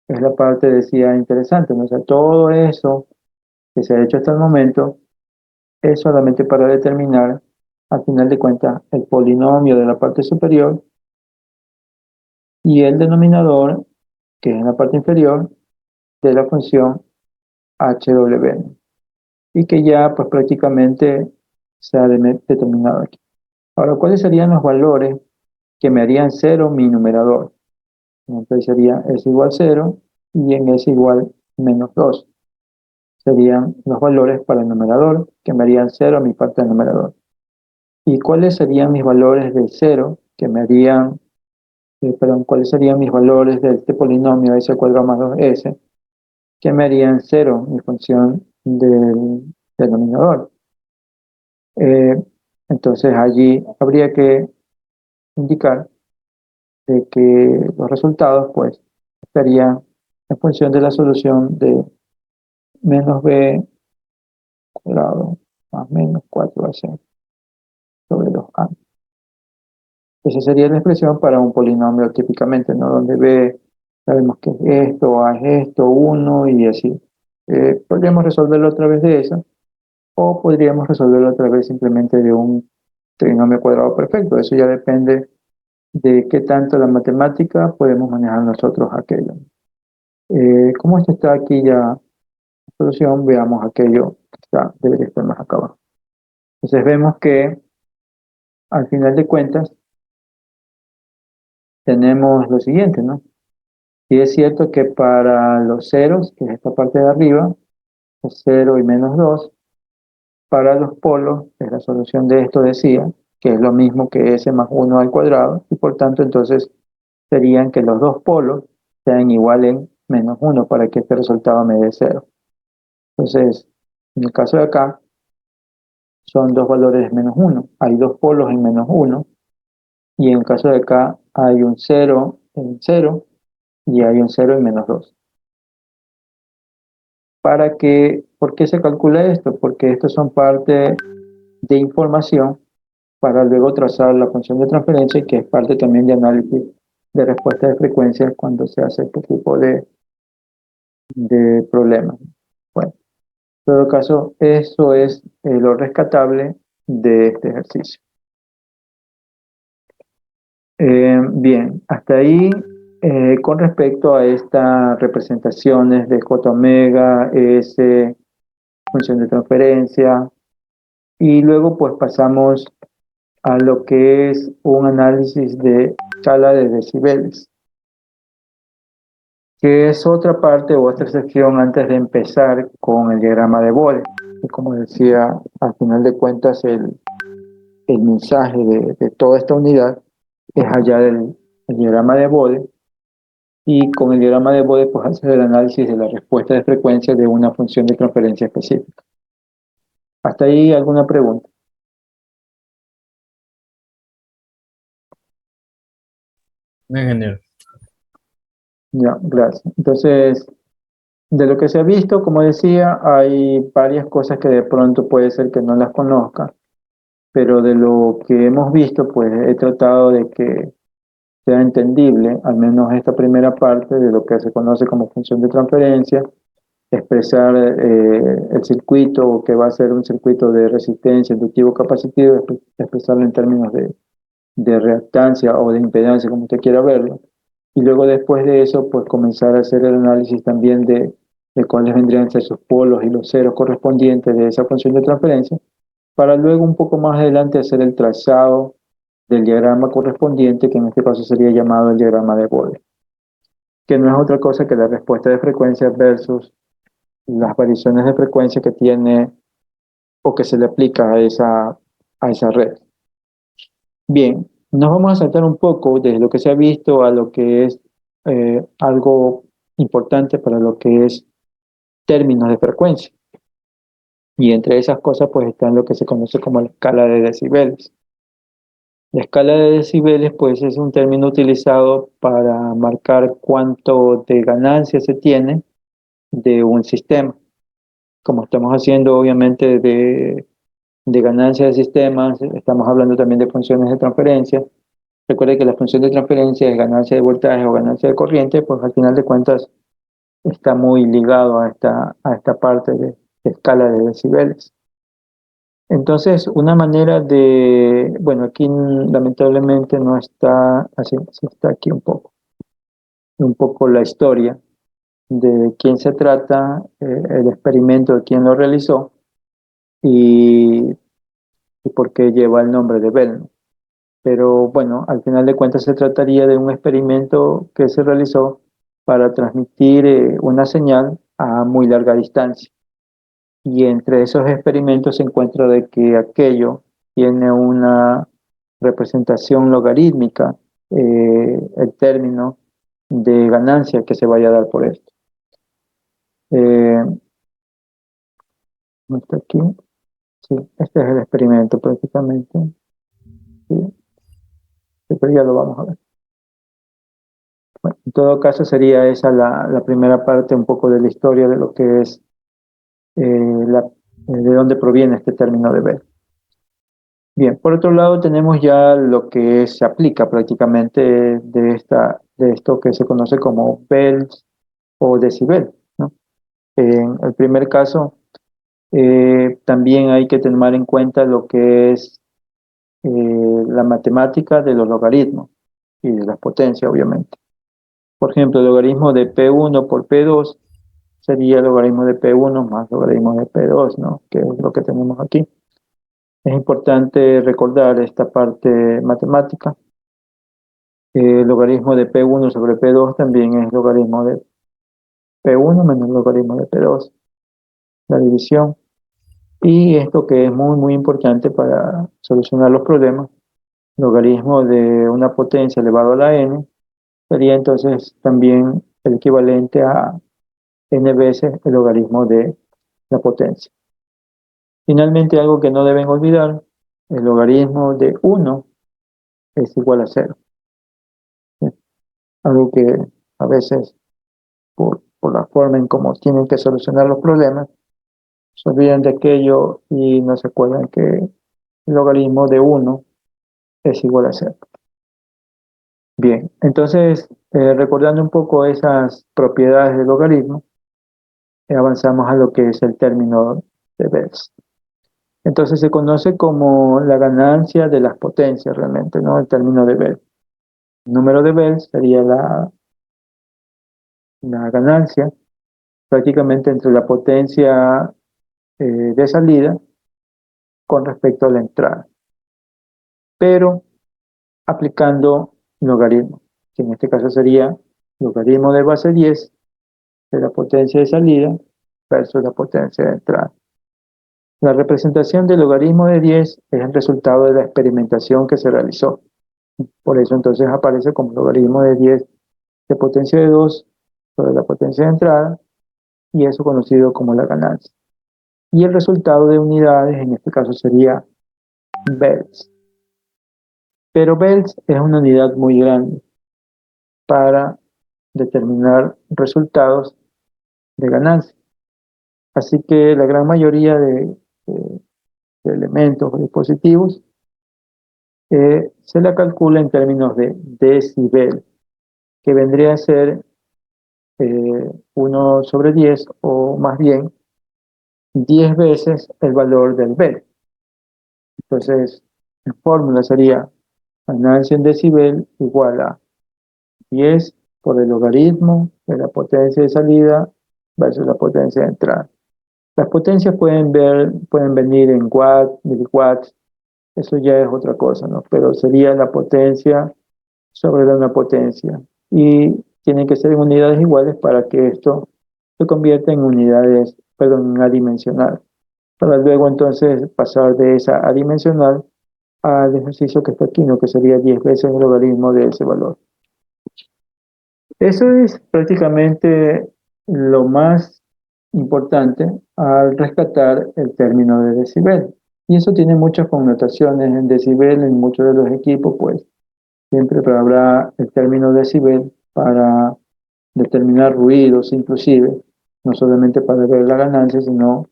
es la parte, decía, interesante, ¿no? O sea, todo eso que se ha hecho hasta el momento es solamente para determinar, al final de cuentas, el polinomio de la parte superior y el denominador, que es en la parte inferior, de la función HW, y que ya pues prácticamente se ha determinado aquí. Ahora, ¿cuáles serían los valores que me harían cero mi numerador? Entonces sería s igual 0 y en s igual menos 2. Serían los valores para el numerador que me harían 0 mi parte del numerador. ¿Y cuáles serían mis valores de 0 que me harían, cuáles serían mis valores de este polinomio s al cuadrado más 2s que me harían 0 mi función del denominador? Eh, entonces allí habría que indicar de que los resultados pues estarían en función de la solución de menos b cuadrado más menos 4ac sobre 2a. Esa sería la expresión para un polinomio típicamente, ¿no? Donde b sabemos que es esto, a es esto, 1 y así. Podríamos resolverlo a través de eso, o podríamos resolverlo a través simplemente de un trinomio cuadrado perfecto. Eso ya depende de qué tanto la matemática podemos manejar nosotros aquello. Como esto está aquí ya la solución, veamos aquello que debería estar más acá abajo. Entonces vemos que al final de cuentas tenemos lo siguiente, ¿no? Y es cierto que para los ceros, que es esta parte de arriba, es 0 y menos 2, para los polos, que es la solución de esto decía, que es lo mismo que s más 1 al cuadrado, y por tanto entonces serían que los dos polos sean iguales en menos 1 para que este resultado me dé 0. Entonces, en el caso de acá, son dos valores de menos 1. Hay dos polos en menos 1, y en el caso de acá hay un 0 en 0 y hay un 0 en menos 2. ¿Por qué se calcula esto? Porque estos son parte de información para luego trazar la función de transferencia, que es parte también de análisis de respuesta de frecuencias cuando se hace este tipo de problemas. Bueno, en todo caso, eso es lo rescatable de este ejercicio. Bien, hasta ahí con respecto a estas representaciones de J omega, S, función de transferencia, y luego pues pasamos a lo que es un análisis de escala de decibeles, que es otra parte o otra sección antes de empezar con el diagrama de Bode. Y como decía, al final de cuentas el mensaje de toda esta unidad es hallar el diagrama de Bode, y con el diagrama de Bode pues hacer el análisis de la respuesta de frecuencia de una función de transferencia específica. ¿Hasta ahí alguna pregunta? Muy genial. Ya, gracias. Entonces, de lo que se ha visto, como decía, hay varias cosas que de pronto puede ser que no las conozca, pero de lo que hemos visto, pues he tratado de que sea entendible, al menos esta primera parte de lo que se conoce como función de transferencia, expresar el circuito, que va a ser un circuito de resistencia, inductivo, capacitivo, expresarlo en términos de reactancia o de impedancia, como usted quiera verlo. Y luego después de eso, pues comenzar a hacer el análisis también de cuáles vendrían a ser sus polos y los ceros correspondientes de esa función de transferencia, para luego un poco más adelante hacer el trazado del diagrama correspondiente, que en este caso sería llamado el diagrama de Bode, que no es otra cosa que la respuesta de frecuencia versus las variaciones de frecuencia que tiene o que se le aplica a esa red. Bien, nos vamos a saltar un poco desde lo que se ha visto a lo que es algo importante para lo que es términos de frecuencia. Y entre esas cosas pues está lo que se conoce como la escala de decibeles. La escala de decibeles pues es un término utilizado para marcar cuánto de ganancia se tiene de un sistema. Como estamos haciendo obviamente de ganancia de sistemas, estamos hablando también de funciones de transferencia. Recuerde que la función de transferencia es ganancia de voltaje o ganancia de corriente, pues al final de cuentas está muy ligado a esta parte de escala de decibeles. Entonces, una manera bueno, aquí lamentablemente no está, así está aquí un poco la historia de quién se trata, el experimento de quién lo realizó y por qué lleva el nombre de Bell. Pero bueno, al final de cuentas se trataría de un experimento que se realizó para transmitir una señal a muy larga distancia. Y entre esos experimentos se encuentra de que aquello tiene una representación logarítmica, el término de ganancia que se vaya a dar por esto. ¿No está aquí? Sí, este es el experimento prácticamente. Sí, sí, pero ya lo vamos a ver. Bueno, en todo caso sería esa la primera parte un poco de la historia de lo que es de dónde proviene este término de Bell. Bien, por otro lado tenemos ya lo que se aplica prácticamente de esto que se conoce como bells o decibel, ¿no? En el primer caso, también hay que tener en cuenta lo que es la matemática de los logaritmos y de las potencias, obviamente. Por ejemplo, el logaritmo de P1 por P2 sería el logaritmo de P1 más logaritmo de P2, ¿no? Que es lo que tenemos aquí. Es importante recordar esta parte matemática. El logaritmo de P1 sobre P2 también es logaritmo de P1 menos logaritmo de P2, la división. Y esto que es muy, muy importante para solucionar los problemas, logaritmo de una potencia elevado a la n, sería entonces también el equivalente a n veces el logaritmo de la potencia. Finalmente, algo que no deben olvidar, el logaritmo de 1 es igual a 0. Algo que a veces, por la forma en cómo tienen que solucionar los problemas, se olvidan de aquello y no se acuerdan que el logaritmo de 1 es igual a 0. Bien, entonces, recordando un poco esas propiedades del logaritmo, avanzamos a lo que es el término de Bess. Entonces se conoce como la ganancia de las potencias realmente, ¿no? El término de Bell. El número de Bell sería la ganancia prácticamente entre la potencia de salida con respecto a la entrada, pero aplicando logaritmo, que en este caso sería logaritmo de base 10 de la potencia de salida versus la potencia de entrada. La representación del logaritmo de 10 es el resultado de la experimentación que se realizó. Por eso entonces aparece como logaritmo de 10 de potencia de 2 sobre la potencia de entrada, y eso conocido como la ganancia. Y el resultado de unidades, en este caso sería Bells. Pero Bells es una unidad muy grande para determinar resultados de ganancia. Así que la gran mayoría de elementos o dispositivos se la calcula en términos de decibel, que vendría a ser 1 sobre 10 o más bien 10 veces el valor del bel. Entonces, la fórmula sería ganancia en decibel igual a 10 por el logaritmo de la potencia de salida versus la potencia de entrada. Las potencias pueden venir en watts, miliwatts, eso ya es otra cosa, ¿no? Pero sería la potencia sobre una potencia. Y tienen que ser en unidades iguales para que esto se convierta en unidades, perdón, en adimensional. Para luego entonces pasar de esa adimensional al ejercicio que está aquí, ¿no? Que sería 10 veces el logaritmo de ese valor. Eso es prácticamente lo más importante al rescatar el término de decibel. Y eso tiene muchas connotaciones en decibel, en muchos de los equipos, pues siempre habrá el término decibel para determinar ruidos, inclusive, no solamente para ver la ganancia, sino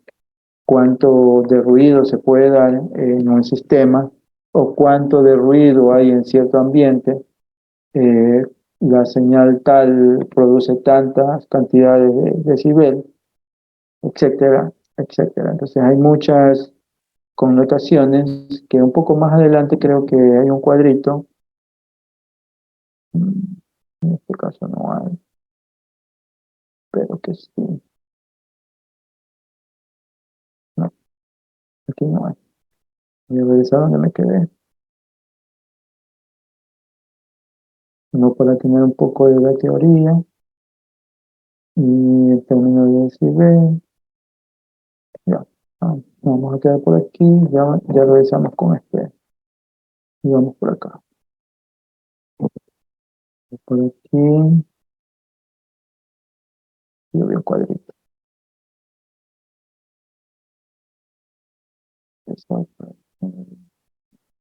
cuánto de ruido se puede dar en un sistema o cuánto de ruido hay en cierto ambiente. eh, la señal tal produce tantas cantidades de decibel, etcétera, etcétera. Entonces hay muchas connotaciones que un poco más adelante creo que hay un cuadrito. En este caso no hay, pero que sí. No, aquí no hay. Voy a ver a dónde me quedé. no para tener un poco de la teoría. Y el término de decibel, ya, vamos a quedar por aquí, ya revisamos con este, y vamos por acá. Por aquí, yo veo cuadrito. Eso,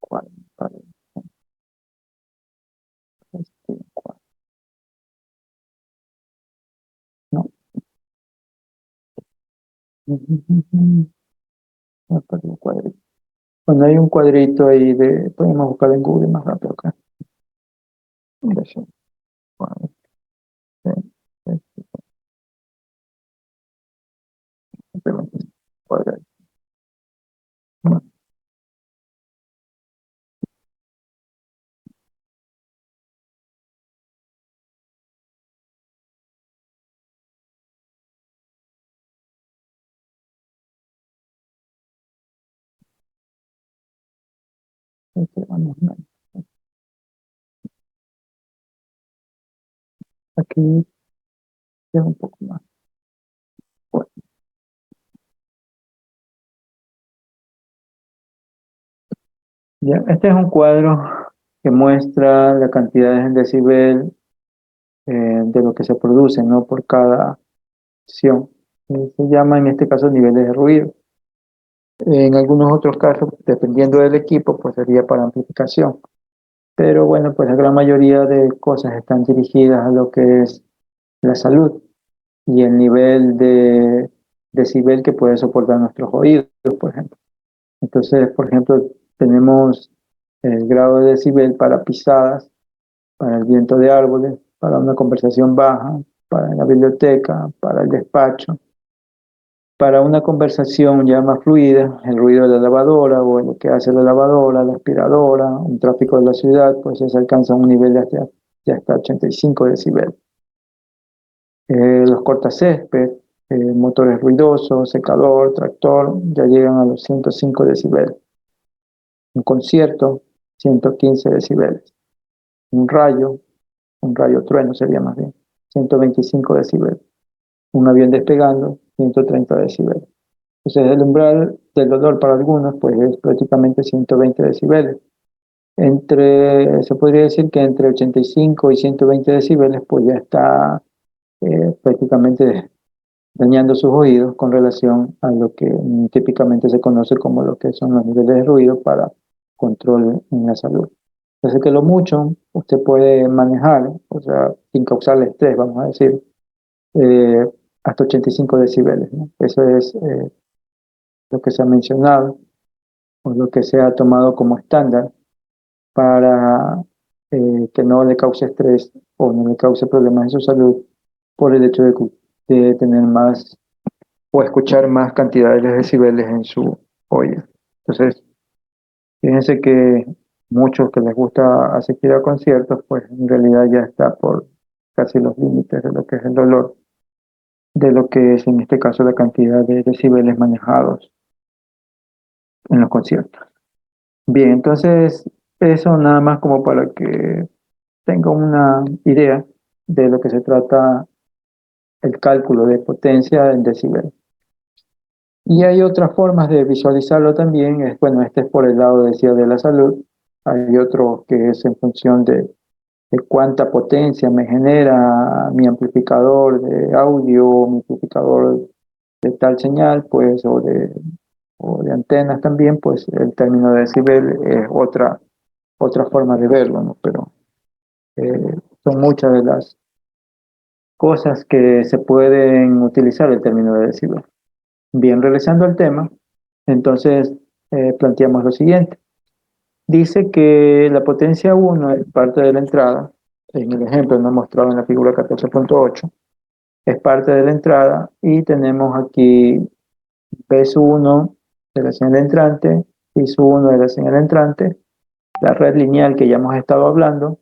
cuadro, cuadro, cuadro. No. Me perdí un cuadrito. Cuando hay un cuadrito ahí podemos buscar en Google más rápido acá. Inversión, cuadro, sí, sí, sí, cuadro. No, vamos, no. Aquí es un poco más. Bueno, ya, este es un cuadro que muestra la cantidad en decibel de lo que se produce, ¿no? Por cada acción. Se llama en este caso niveles de ruido. En algunos otros casos, dependiendo del equipo, pues sería para amplificación. Pero bueno, pues la gran mayoría de cosas están dirigidas a lo que es la salud y el nivel de decibel que puede soportar nuestros oídos, por ejemplo. Entonces, por ejemplo, tenemos el grado de decibel para pisadas, para el viento de árboles, para una conversación baja, para la biblioteca, para el despacho. Para una conversación ya más fluida, el ruido de la lavadora o lo que hace la lavadora, la aspiradora, un tráfico de la ciudad, pues ya se alcanza un nivel de hasta 85 decibel. Los cortacésped, motores ruidosos, secador, tractor, ya llegan a los 105 decibel. Un concierto, 115 decibeles. Un rayo trueno sería más bien, 125 decibeles. Un avión despegando, 130 decibeles. Entonces el umbral del dolor para algunos pues es prácticamente 120 decibeles. Se podría decir que entre 85 y 120 decibeles pues ya está prácticamente dañando sus oídos con relación a lo que típicamente se conoce como lo que son los niveles de ruido para control en la salud. Entonces que lo mucho usted puede manejar, o sea, sin causarle estrés, vamos a decir, eh, hasta 85 decibeles, ¿no? Eso es lo que se ha mencionado o lo que se ha tomado como estándar para que no le cause estrés o no le cause problemas en su salud por el hecho de tener más o escuchar más cantidades de decibeles en su oído. Entonces, fíjense que muchos que les gusta asistir a conciertos, pues en realidad ya está por casi los límites de lo que es el dolor, de lo que es en este caso la cantidad de decibeles manejados en los conciertos. Bien, entonces eso nada más como para que tenga una idea de lo que se trata el cálculo de potencia en decibel. Y hay otras formas de visualizarlo también, bueno, este es por el lado, decía, de la salud, hay otro que es en función de cuánta potencia me genera mi amplificador de audio, mi amplificador de tal señal, pues, o de antenas también, pues el término de decibel es otra forma de verlo, ¿no? Pero son muchas de las cosas que se pueden utilizar el término de decibel. Bien, regresando al tema, entonces planteamos lo siguiente. Dice que la potencia 1 es parte de la entrada, en el ejemplo no mostrado en la figura 14.8, es parte de la entrada y tenemos aquí P1 de la señal entrante, I1 de la señal entrante, la red lineal que ya hemos estado hablando,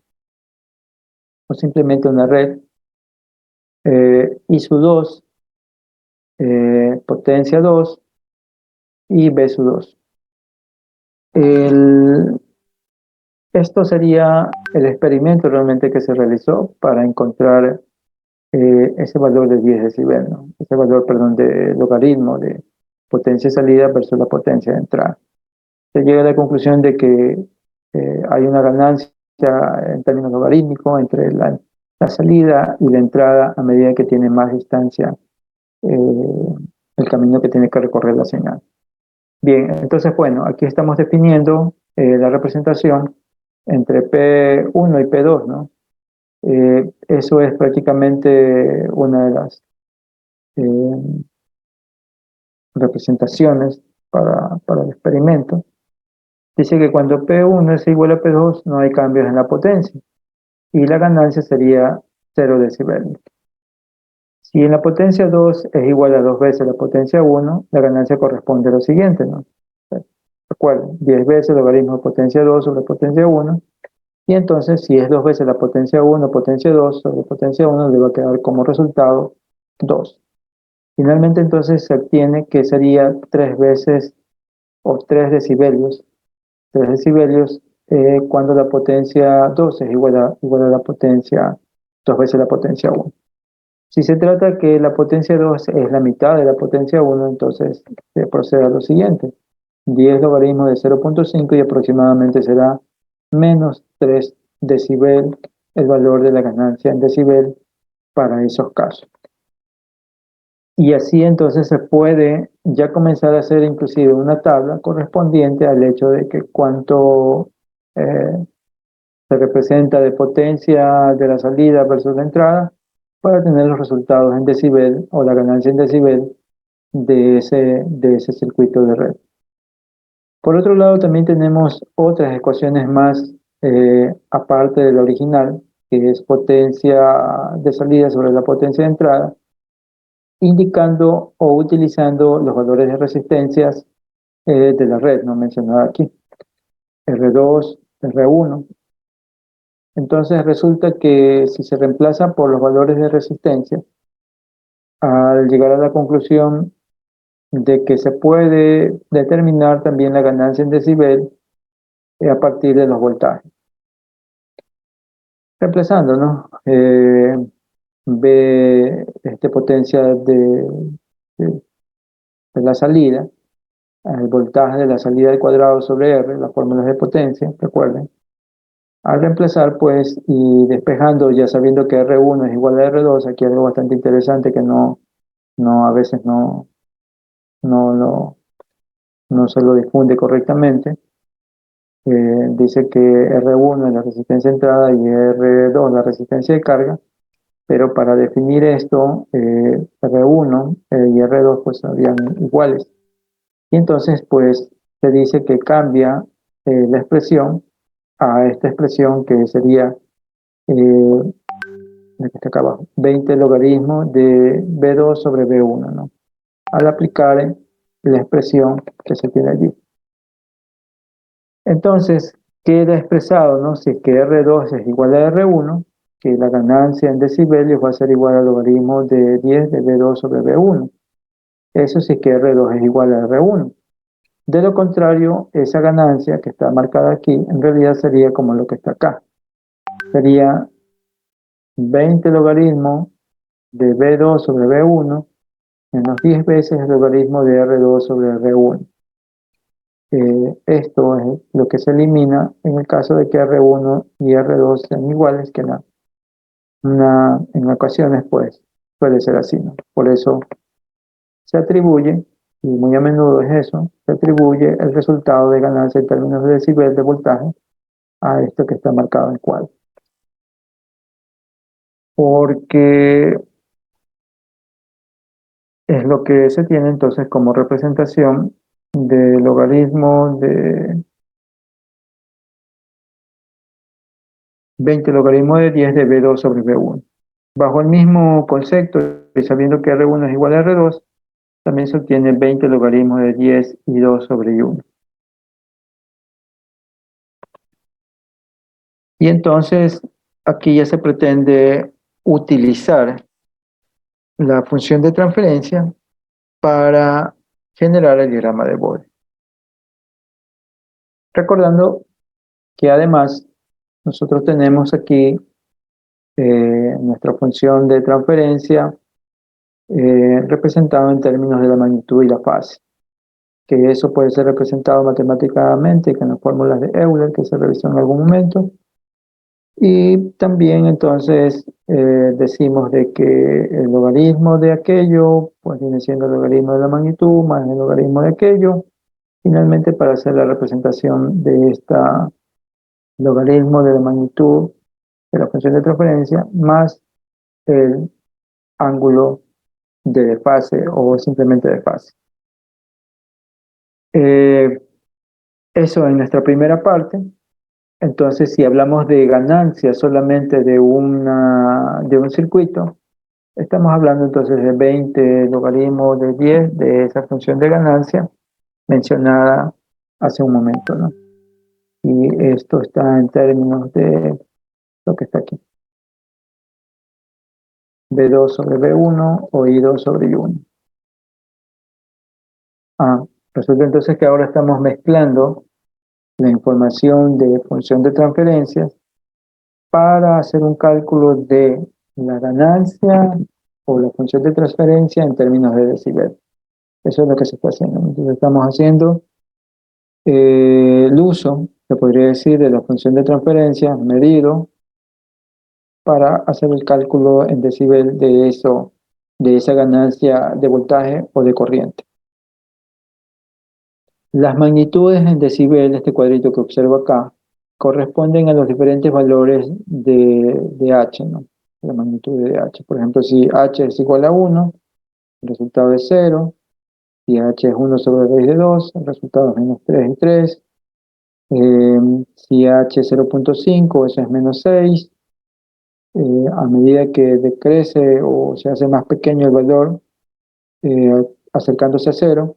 o simplemente una red, I2, potencia 2 y B2. El, Esto sería el experimento realmente que se realizó para encontrar ese valor de 10 decibel, ¿no? Ese valor, perdón, de logaritmo de potencia de salida versus la potencia de entrada. Se llega a la conclusión de que hay una ganancia en términos logarítmicos entre la salida y la entrada a medida que tiene más distancia el camino que tiene que recorrer la señal. Bien, entonces, bueno, aquí estamos definiendo la representación entre P1 y P2, ¿no? Eso es prácticamente una de las eh, representaciones para el experimento. Dice que cuando P1 es igual a P2 no hay cambios en la potencia y la ganancia sería 0 decibel. Si en la potencia 2 es igual a 2 veces la potencia 1, la ganancia corresponde a lo siguiente, ¿no? Recuerden, 10 veces logaritmo de potencia 2 sobre potencia 1, y entonces si es 2 veces la potencia 1, potencia 2 sobre potencia 1, le va a quedar como resultado 2. Finalmente entonces se obtiene que sería 3 veces o 3 decibelios, 3 decibelios cuando la potencia 2 es igual a la potencia 2 veces la potencia 1. Si se trata que la potencia 2 es la mitad de la potencia 1, entonces se procede a lo siguiente. 10 logaritmos de 0.5 y aproximadamente será menos 3 decibel el valor de la ganancia en decibel para esos casos. Y así entonces se puede ya comenzar a hacer inclusive una tabla correspondiente al hecho de que cuánto se representa de potencia de la salida versus la entrada para tener los resultados en decibel o la ganancia en decibel de ese circuito de red. Por otro lado, también tenemos otras ecuaciones más aparte de la original, que es potencia de salida sobre la potencia de entrada, indicando o utilizando los valores de resistencias de la red, no mencionada aquí, R2, R1. Entonces resulta que si se reemplaza por los valores de resistencia, al llegar a la conclusión de que se puede determinar también la ganancia en decibel a partir de los voltajes. Reemplazando, ¿no? B potencia de, de la salida, el voltaje de la salida al cuadrado sobre R, las fórmulas de potencia, recuerden. Al reemplazar, pues, y despejando, ya sabiendo que R1 es igual a R2, aquí hay algo bastante interesante que a veces no, no se lo difunde correctamente. Dice que R1 es la resistencia de entrada y R2 la resistencia de carga, pero para definir esto, R1 y R2 pues serían iguales. Y entonces pues se dice que cambia la expresión a esta expresión que sería la que está acá abajo, 20 logaritmo de B2 sobre B1, ¿no? Al aplicar la expresión que se tiene allí. Entonces, queda expresado, ¿no? Si es que R2 es igual a R1, que la ganancia en decibelios va a ser igual al logaritmo de 10 de B2 sobre B1. Eso sí que R2 es igual a R1. De lo contrario, esa ganancia que está marcada aquí, en realidad sería como lo que está acá. Sería 20 logaritmo de B2 sobre B1 menos 10 veces el logaritmo de R2 sobre R1. Esto es lo que se elimina en el caso de que R1 y R2 sean iguales, que en ocasiones pues suele ser así, ¿no? Por eso se atribuye, y muy a menudo es eso, se atribuye el resultado de ganancia en términos de decibel de voltaje a esto que está marcado en cuadro. Porque es lo que se tiene entonces como representación de logaritmo de 20 logaritmo de 10 de B2 sobre B1. Bajo el mismo concepto y sabiendo que R1 es igual a R2, también se obtiene 20 logaritmos de 10 y 2 sobre 1. Y entonces aquí ya se pretende utilizar la función de transferencia para generar el diagrama de Bode. Recordando que además nosotros tenemos aquí nuestra función de transferencia representada en términos de la magnitud y la fase, que eso puede ser representado matemáticamente con las fórmulas de Euler que se revisó en algún momento. Y también entonces decimos de que el logaritmo de aquello pues viene siendo el logaritmo de la magnitud más el logaritmo de aquello. Finalmente, para hacer la representación de esta logaritmo de la magnitud de la función de transferencia más el ángulo de desfase o simplemente desfase. Eso en nuestra primera parte. Entonces, si hablamos de ganancia solamente de un circuito, estamos hablando entonces de 20 logaritmos de 10 de esa función de ganancia mencionada hace un momento, ¿no? Y esto está en términos de lo que está aquí. B2 sobre B1 o I2 sobre I1. Resulta entonces que ahora estamos mezclando la información de función de transferencias para hacer un cálculo de la ganancia o la función de transferencia en términos de decibel. Eso es lo que se está haciendo. Entonces estamos haciendo el uso, se podría decir, de la función de transferencia medido para hacer el cálculo en decibel de eso, de esa ganancia de voltaje o de corriente. Las magnitudes en decibel, este cuadrito que observo acá, corresponden a los diferentes valores de H, ¿no? La magnitud de H. Por ejemplo, si H es igual a 1, el resultado es 0. Si H es 1 sobre raíz de 2, el resultado es menos 3 y 3. Si H es 0.5, eso es menos 6. A medida que decrece o se hace más pequeño el valor, acercándose a 0,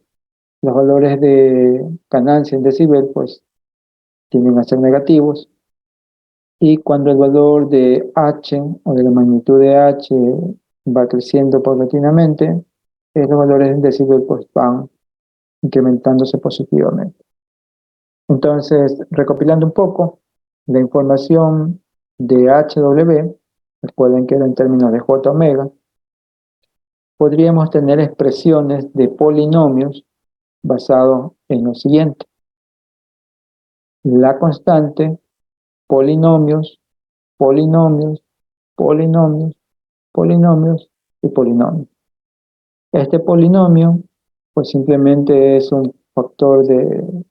los valores de ganancia en decibel pues tienden a ser negativos, y cuando el valor de H o de la magnitud de H va creciendo paulatinamente, los valores en decibel pues van incrementándose positivamente. Entonces, recopilando un poco, la información de HW, recuerden que era en términos de J omega, podríamos tener expresiones de polinomios basados en lo siguiente: la constante, polinomios, polinomios, polinomios, polinomios y polinomios. Este polinomio, pues simplemente es un factor de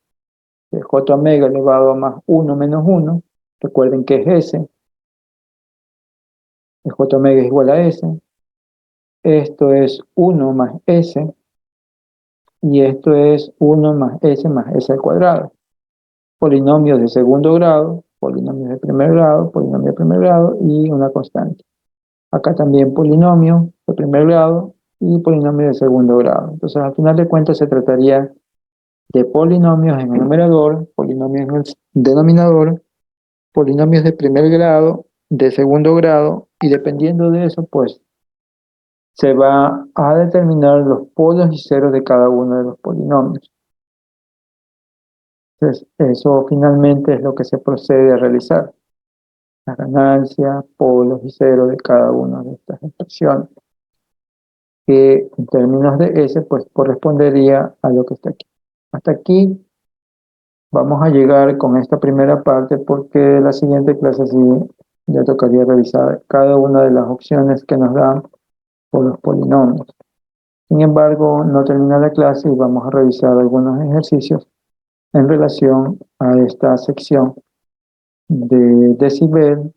J omega elevado a más 1 menos 1. Recuerden que es S. El J omega es igual a S. Esto es 1 más S. Y esto es 1 más S al cuadrado. Polinomios de segundo grado, polinomios de primer grado, polinomio de primer grado y una constante. Acá también polinomio de primer grado y polinomio de segundo grado. Entonces, al final de cuentas, se trataría de polinomios en el numerador, polinomios en el denominador, polinomios de primer grado, de segundo grado, y dependiendo de eso, pues, se va a determinar los polos y ceros de cada uno de los polinomios. Entonces, eso finalmente es lo que se procede a realizar: la ganancia, polos y ceros de cada una de estas expresiones, que en términos de S, pues correspondería a lo que está aquí. Hasta aquí vamos a llegar con esta primera parte, porque la siguiente clase sí ya tocaría revisar cada una de las opciones que nos dan por los polinomios. Sin embargo, no termina la clase y vamos a revisar algunos ejercicios en relación a esta sección de decibel,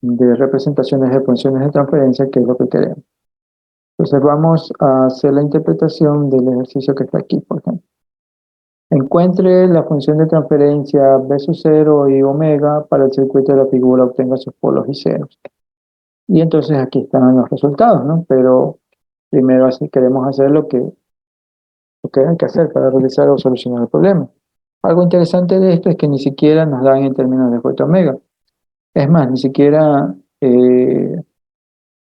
de representaciones de funciones de transferencia, que es lo que queremos. Entonces vamos a hacer la interpretación del ejercicio que está aquí, por ejemplo. Encuentre la función de transferencia B sub 0 y omega para el circuito de la figura, obtenga sus polos y ceros. Y entonces aquí están los resultados, ¿no? Pero primero así queremos hacer lo que hay que hacer para realizar o solucionar el problema. Algo interesante de esto es que ni siquiera nos dan en términos de J omega. Es más, ni siquiera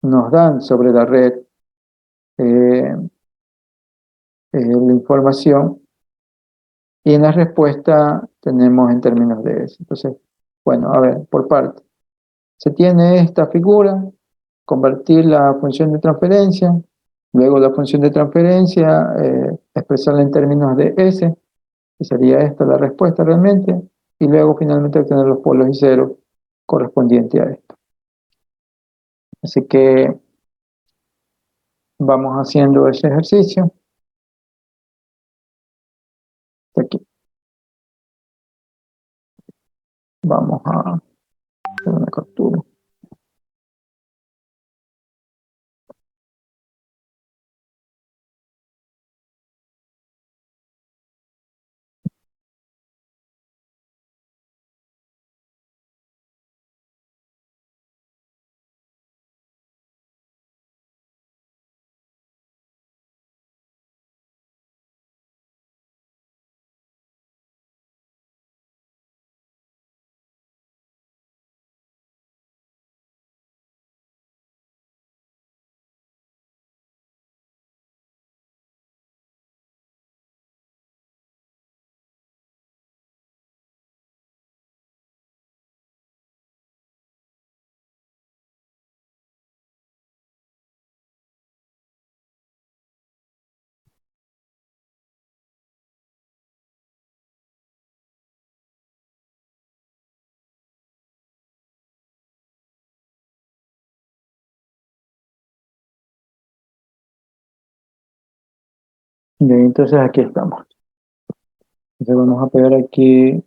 nos dan sobre la red la información Y en la respuesta tenemos en términos de S. Entonces, bueno, a ver, por parte. Se tiene esta figura, convertir la función de transferencia, luego la función de transferencia, expresarla en términos de S, que sería esta la respuesta realmente, y luego finalmente obtener los polos y ceros correspondientes a esto. Así que vamos haciendo ese ejercicio. Aquí. Vamos a hacer una captura. Y entonces aquí estamos. Entonces vamos a pegar aquí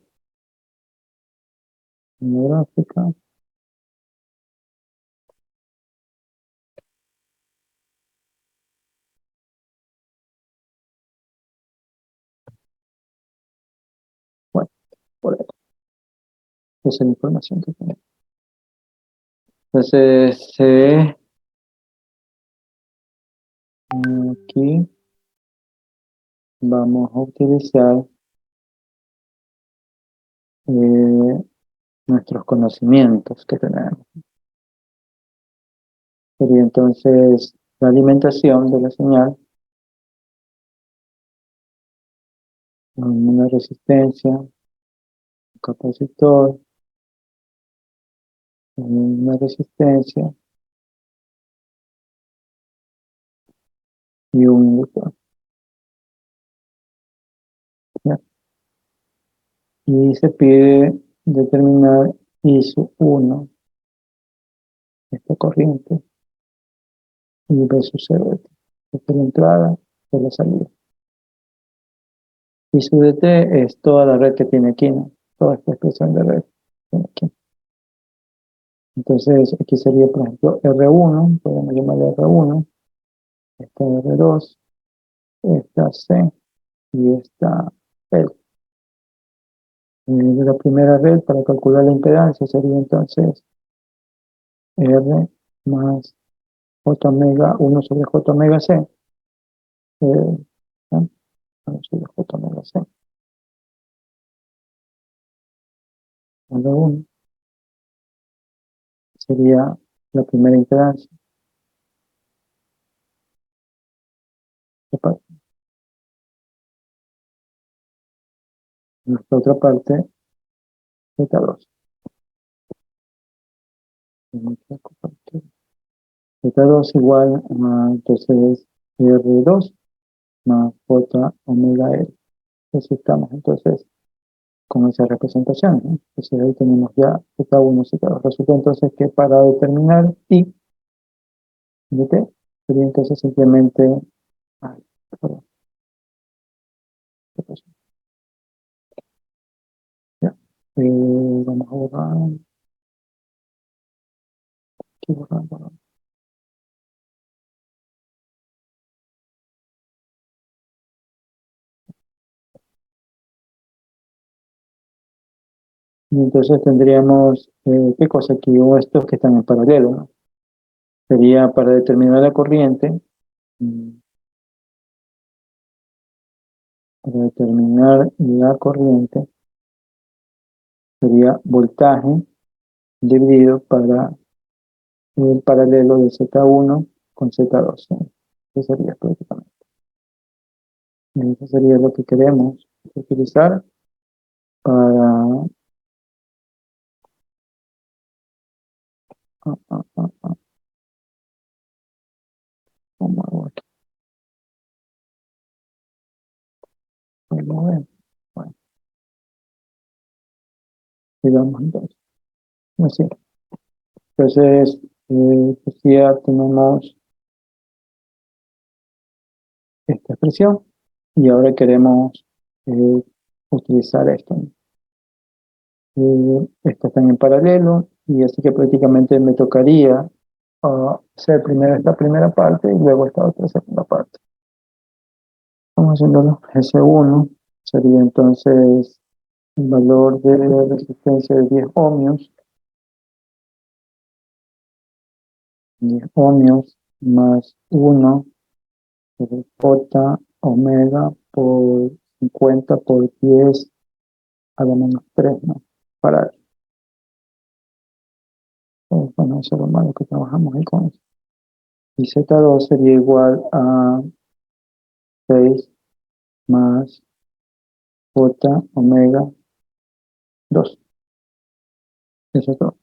una gráfica. Bueno, por ahí. Esa es la información que tenemos. Entonces, aquí vamos a utilizar nuestros conocimientos que tenemos. Sería entonces la alimentación de la señal, una resistencia, un capacitor, una resistencia y un inductor. ¿Ya? Y se pide determinar I1, esta corriente, y B sub 0 esta. Esta es la entrada, esta es la salida. I sub de T es toda la red que tiene aquí, ¿no? Toda esta expresión de red que tiene aquí. Entonces, aquí sería, por ejemplo, R1, podemos llamarle R1, esta R2, esta C y esta L. De la primera red, para calcular la impedancia, sería entonces R más J omega 1 sobre J omega C. ¿No? 1 sobre J omega C. R1 sería la primera impedancia. Esta otra parte, Z2. Z2 igual a, entonces, R2 más J omega L. Así estamos entonces con esa representación, ¿no? Entonces ahí tenemos ya Z1, Z2. Resulta entonces que para determinar I de T, sería entonces simplemente, ay, perdón, ¿qué pasó? Ya. Vamos a borrar, aquí borrar. Y entonces tendríamos, ¿qué cosa aquí? O estos que están en paralelo, ¿no? Sería para determinar la corriente, mm, para determinar la corriente, sería voltaje dividido para el paralelo de Z1 con Z2, ¿sí? Eso sería prácticamente. Y eso sería lo que queremos utilizar para... ¿Cómo hago aquí? ¿Cómo ven? Bueno, digamos entonces. Así. Entonces, pues ya tenemos esta expresión y ahora queremos eh, utilizar esto, ¿no? Estas están en paralelo y así que prácticamente me tocaría hacer primero esta primera parte y luego esta otra segunda parte. Vamos haciéndolo. S1 sería entonces el valor de resistencia de 10 ohmios. 10 ohmios más 1 sobre J omega por 50 por 10 a la menos 3, ¿no? Para, bueno, eso es lo malo que trabajamos ahí con eso. Y Z2 sería igual a 6 más J omega 2. Eso es todo.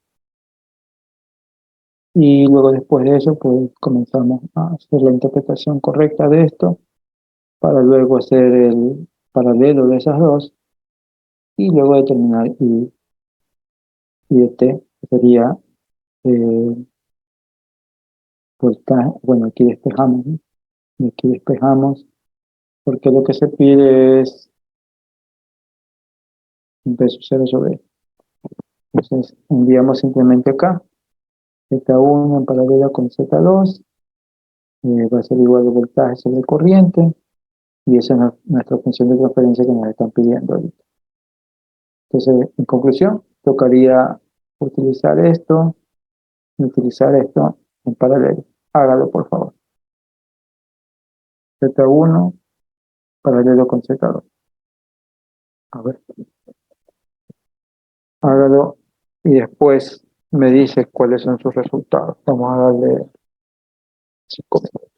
Y luego después de eso, pues comenzamos a hacer la interpretación correcta de esto para luego hacer el paralelo de esas dos y luego determinar y de T, que sería voltaje. Bueno, aquí despejamos, ¿no? Y aquí despejamos porque lo que se pide es un peso cero sobre E. Entonces enviamos simplemente acá Z1 en paralelo con Z2, va a ser igual a voltaje sobre corriente y esa es nuestra función de transferencia que nos están pidiendo ahorita. Entonces, en conclusión, tocaría utilizar esto y utilizar esto en paralelo. Hágalo, por favor. Z1 paralelo con Z2. A ver, hágalo y después me dice cuáles son sus resultados. Vamos a darle 5 minutos.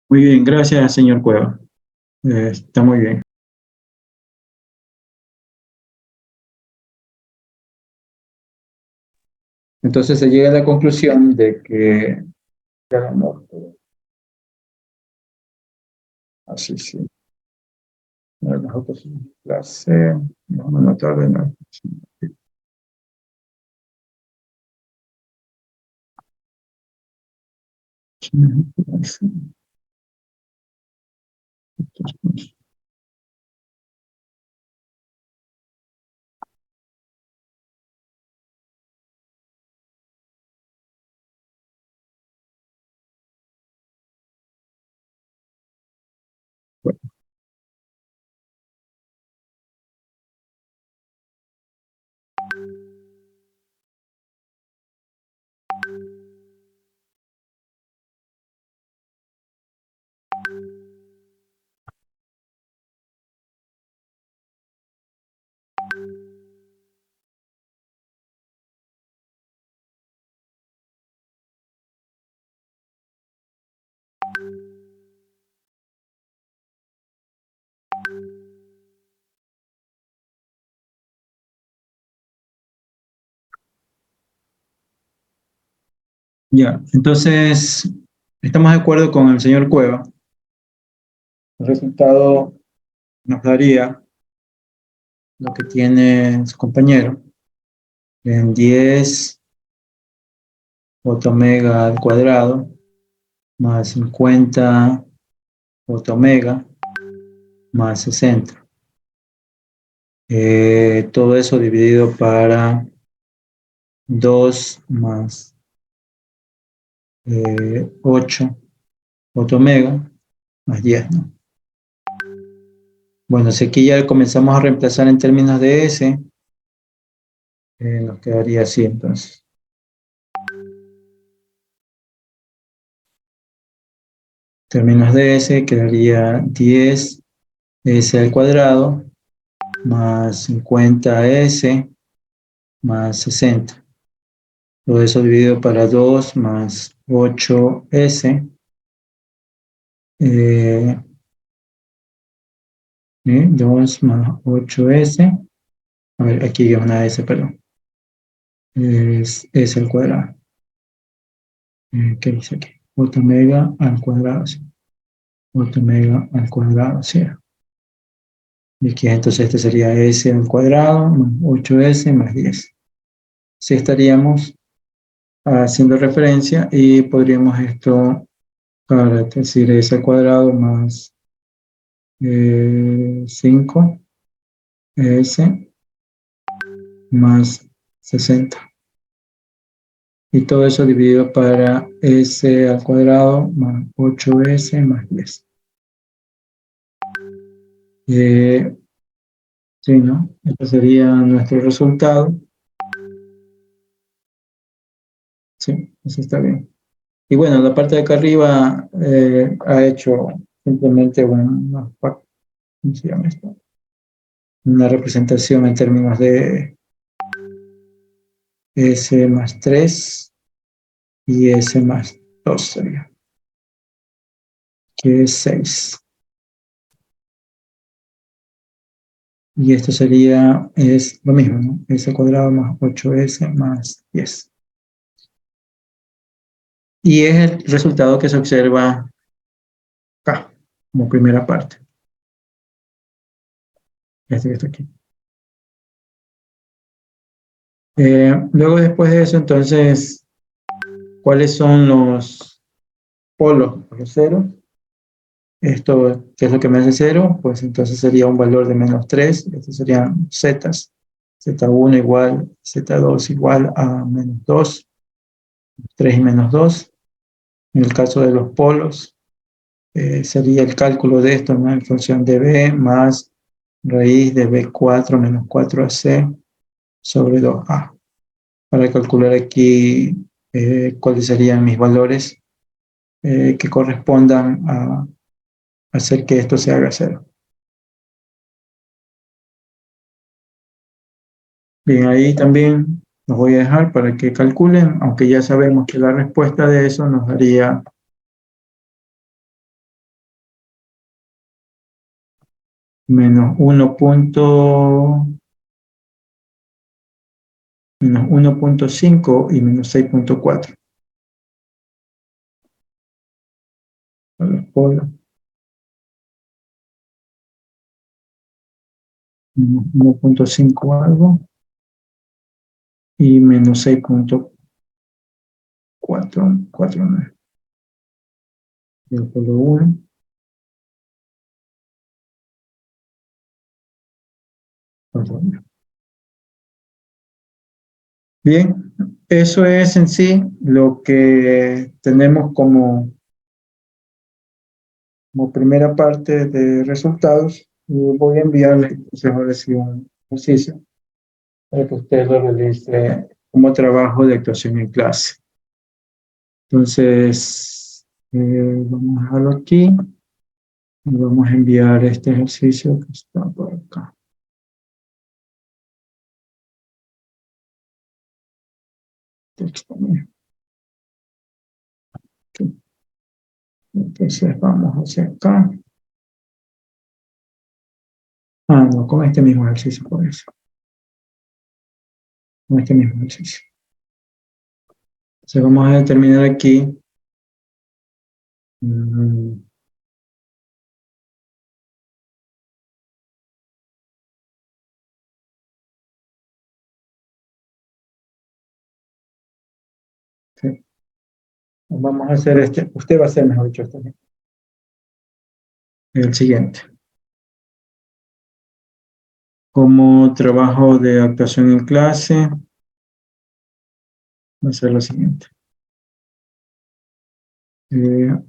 Muy bien, gracias, señor Cueva. Está muy bien. Entonces se llega a la conclusión de que... Así sí. Nosotros clase, vamos a anotar de nuevo. Ya, entonces estamos de acuerdo con el señor Cueva. El resultado nos daría lo que tiene su compañero en 10 otomega al cuadrado más 50 otomega más 60. Todo eso dividido para 2 más 8 otomega más 10, ¿no? Bueno, si aquí ya comenzamos a reemplazar en términos de S, nos quedaría así entonces. Términos de S quedaría 10 S al cuadrado más 50S más 60. Todo eso dividido para 2 más 8S. 2 más 8S. A ver, aquí hay una S, perdón. Es S al cuadrado. ¿Qué dice aquí? Otomega al cuadrado. Sí. Otomega al cuadrado, sí. Y aquí entonces este sería S al cuadrado más 8S más 10. Sí estaríamos haciendo referencia y podríamos esto para decir S al cuadrado más 5S más 60. Y todo eso dividido para S al cuadrado más 8S más 10. Sí, ¿no? Este sería nuestro resultado. Sí, eso está bien. Y bueno, la parte de acá arriba ha hecho simplemente ¿cómo se llama esto? Una representación en términos de S más 3 y S más 2 sería, que es 6. Y esto sería, es lo mismo, ¿no? S al cuadrado más 8S más 10. Y es el resultado que se observa acá, como primera parte. Este que está aquí. Luego después de eso, entonces, ¿cuáles son los polos? Los ceros. Esto, ¿qué es lo que me hace 0? Pues entonces sería un valor de menos 3. Estos serían zetas. Z1 igual, Z2 igual a menos 2. 3 y menos 2. En el caso de los polos, sería el cálculo de esto, ¿no? En función de B más raíz de B4 menos 4AC sobre 2A. Para calcular aquí cuáles serían mis valores que correspondan a hacer que esto se haga 0. Bien, ahí también los voy a dejar para que calculen, aunque ya sabemos que la respuesta de eso nos daría menos 1.5 y menos 6.4. Menos 1.5 algo y menos 6.449. El polo 1. Bien, eso es en sí lo que tenemos como primera parte de resultados. Y voy a enviarles entonces ahora sí un ejercicio para que usted lo realice como trabajo de actuación en clase. Entonces, vamos a dejarlo aquí y vamos a enviar este ejercicio que está por acá. Texto mío. Aquí. Entonces vamos hacia acá. Ah, no, con este mismo ejercicio por eso. Con este mismo ejercicio. Entonces vamos a determinar aquí sí. Vamos a hacer este, usted va a hacer mejor dicho este, el siguiente. Como trabajo de actuación en clase, va a ser lo siguiente.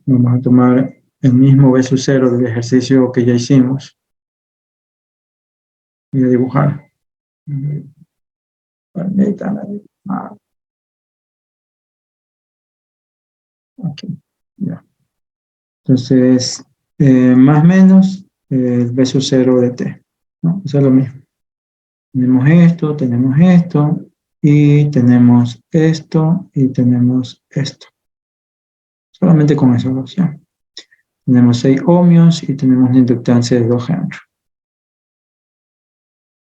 Vamos a tomar el mismo B sub 0 del ejercicio que ya hicimos y a dibujar. Aquí, ya. Entonces, más o menos, B sub 0 de T, ¿no? Eso es lo mismo. Tenemos esto, y tenemos esto, y tenemos esto. Solamente con esa opción. Tenemos 6 ohmios y tenemos una inductancia de 2 Henry.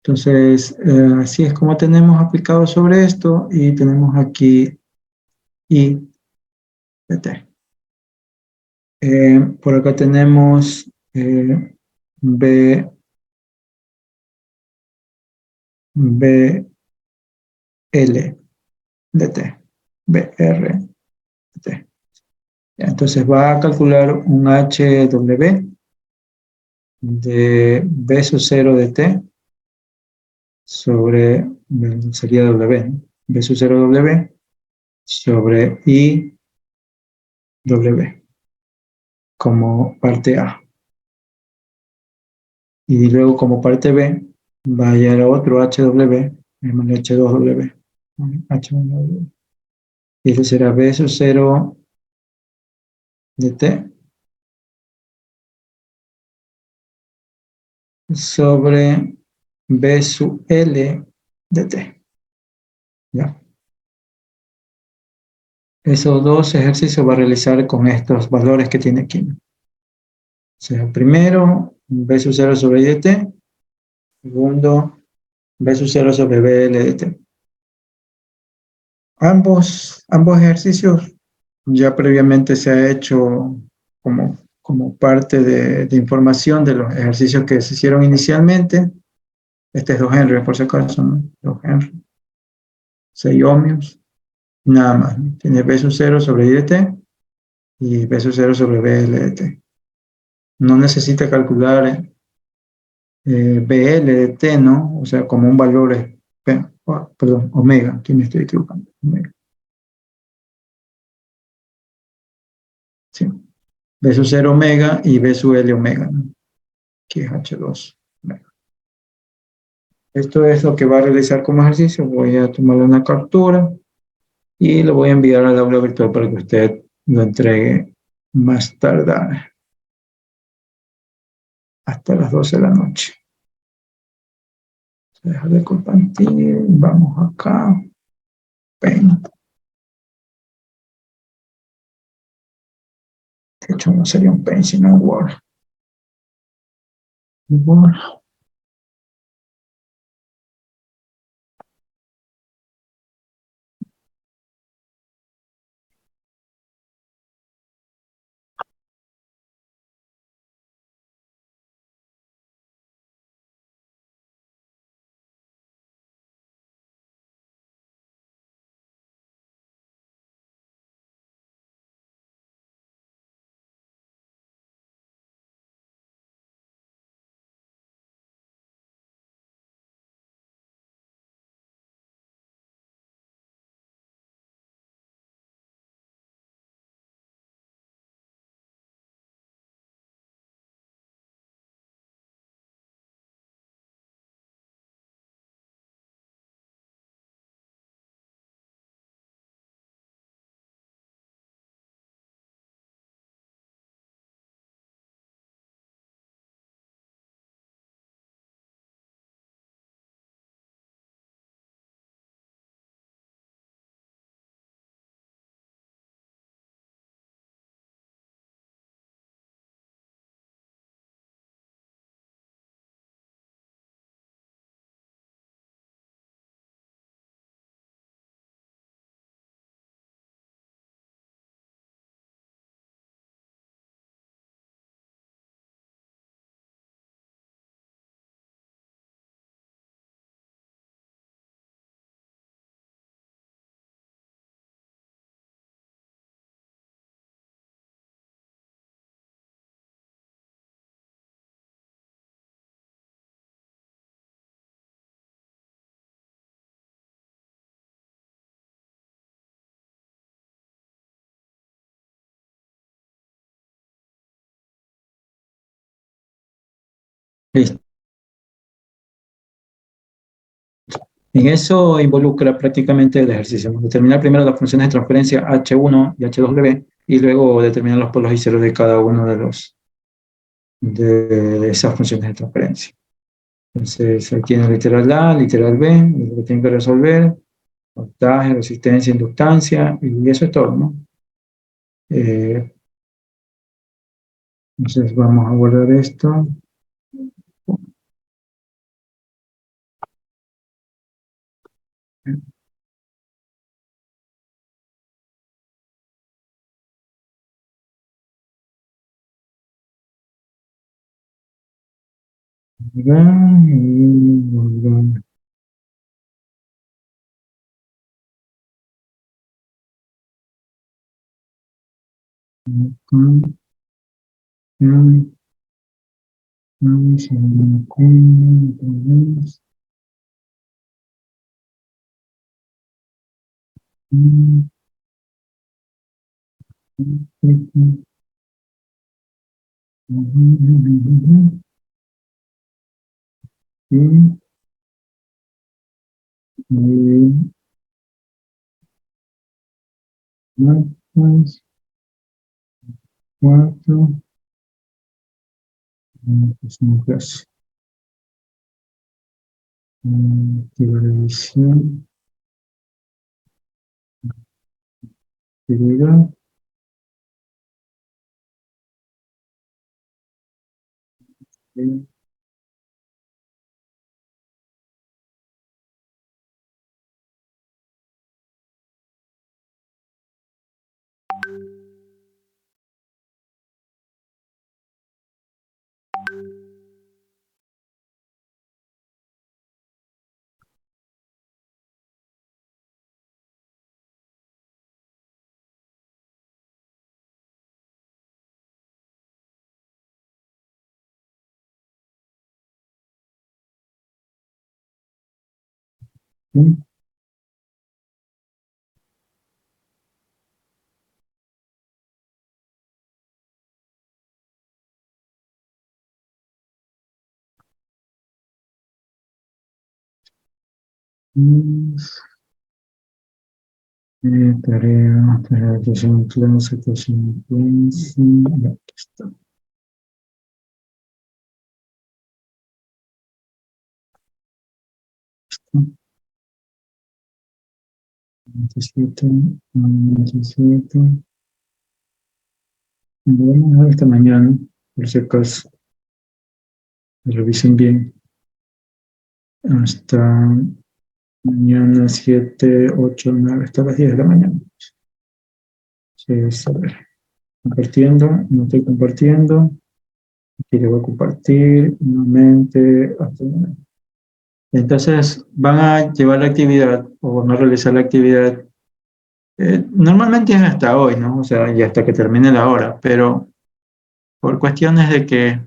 Entonces, así es como tenemos aplicado sobre esto y tenemos aquí I de T. Por acá tenemos B L de T, BR de T. Entonces va a calcular un HW de B sub 0 de T sobre, sería W, ¿no? B sub 0 W sobre I W como parte A. Y luego como parte B va a hallar otro HW, H2W, H1W. Y ese será B sub 0 de T sobre B sub L de T. ¿Ya? Esos dos ejercicios va a realizar con estos valores que tiene aquí. O sea, primero, B sub 0 sobre I de T. Segundo, B sub 0 sobre BL de T. Ambos ejercicios ya previamente se ha hecho como parte de información de los ejercicios que se hicieron inicialmente. Este es 2 Henry, por si acaso, ¿no? 2 Henry. 6 ohmios. Nada más, ¿no? Tiene B sub 0 sobre I de T y B sub 0 sobre BL de T. No necesita calcular BL de T, ¿no? O sea, como un valor, perdón, omega, aquí me estoy equivocando. Omega. Sí. B sub 0 omega y B sub L omega, ¿no? Aquí es H2 omega. Esto es lo que va a realizar como ejercicio. Voy a tomarle una captura y lo voy a enviar al aula virtual para que usted lo entregue más tardar, hasta las 12 de la noche. Deja de compartir, vamos acá. Pen. De hecho, no sería un pen, sino un Word. Bueno, listo. En eso involucra prácticamente el ejercicio, ¿no? Determinar primero las funciones de transferencia H1 y H2W y luego determinar los polos y ceros de cada uno de esas funciones de transferencia. Entonces, ahí tiene literal A, literal B, y lo que tienen que resolver, voltaje, resistencia, inductancia, y eso es todo, ¿no? Entonces, vamos a guardar esto. Cuatro, televisión, actividad, tarea de atención en clase, atención en clase, ya, aquí está. Necesito. Vamos a ver esta mañana, por si acaso. Revisen bien. Hasta mañana 7, 8, 9, hasta las 10 de la mañana. Sí, a ver. Compartiendo, no estoy compartiendo. Aquí le voy a compartir nuevamente. Entonces, van a llevar la actividad o van a realizar la actividad. Normalmente es hasta hoy, ¿no? O sea, y hasta que termine la hora, pero por cuestiones de que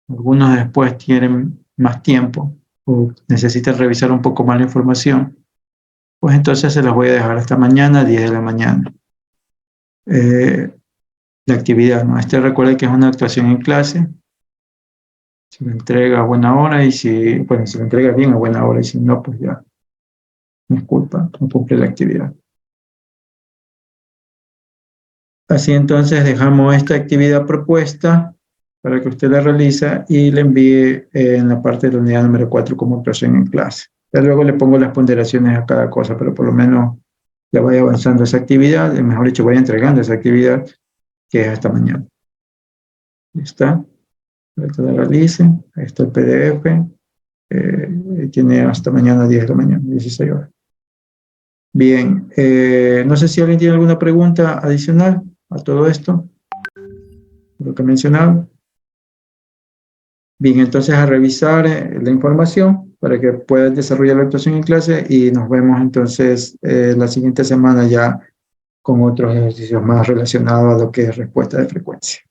algunos después tienen más tiempo o necesitan revisar un poco más la información, pues entonces se las voy a dejar hasta mañana, 10 de la mañana. La actividad, ¿no? Recuerde que es una actuación en clase. Se lo entrega a buena hora y si, bueno, se lo entrega bien a buena hora y si no, pues ya, no es culpa, no cumple la actividad. Así entonces dejamos esta actividad propuesta para que usted la realice y le envíe en la parte de la unidad número 4 como actuación en clase. Ya luego le pongo las ponderaciones a cada cosa, pero por lo menos ya vaya avanzando esa actividad, mejor dicho, vaya entregando esa actividad que es hasta mañana. ¿Ya está? Para que la realice. Ahí está el PDF. Tiene hasta mañana 10 de la mañana, 16 horas. Bien, no sé si alguien tiene alguna pregunta adicional a todo esto, lo que he mencionado. Bien, entonces a revisar la información para que puedas desarrollar la actuación en clase y nos vemos entonces la siguiente semana ya con otros ejercicios más relacionados a lo que es respuesta de frecuencia.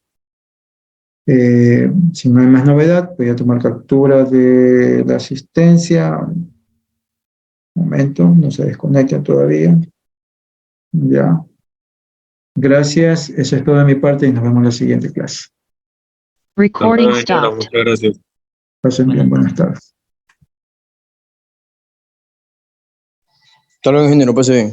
Si no hay más novedad, voy a tomar captura de la asistencia. Un momento, no se desconecta todavía. Ya. Gracias, eso es todo de mi parte y nos vemos en la siguiente clase. Recording stopped. Muchas gracias. Pasen bien, buenas tardes. Hasta luego, ingeniero, pase bien.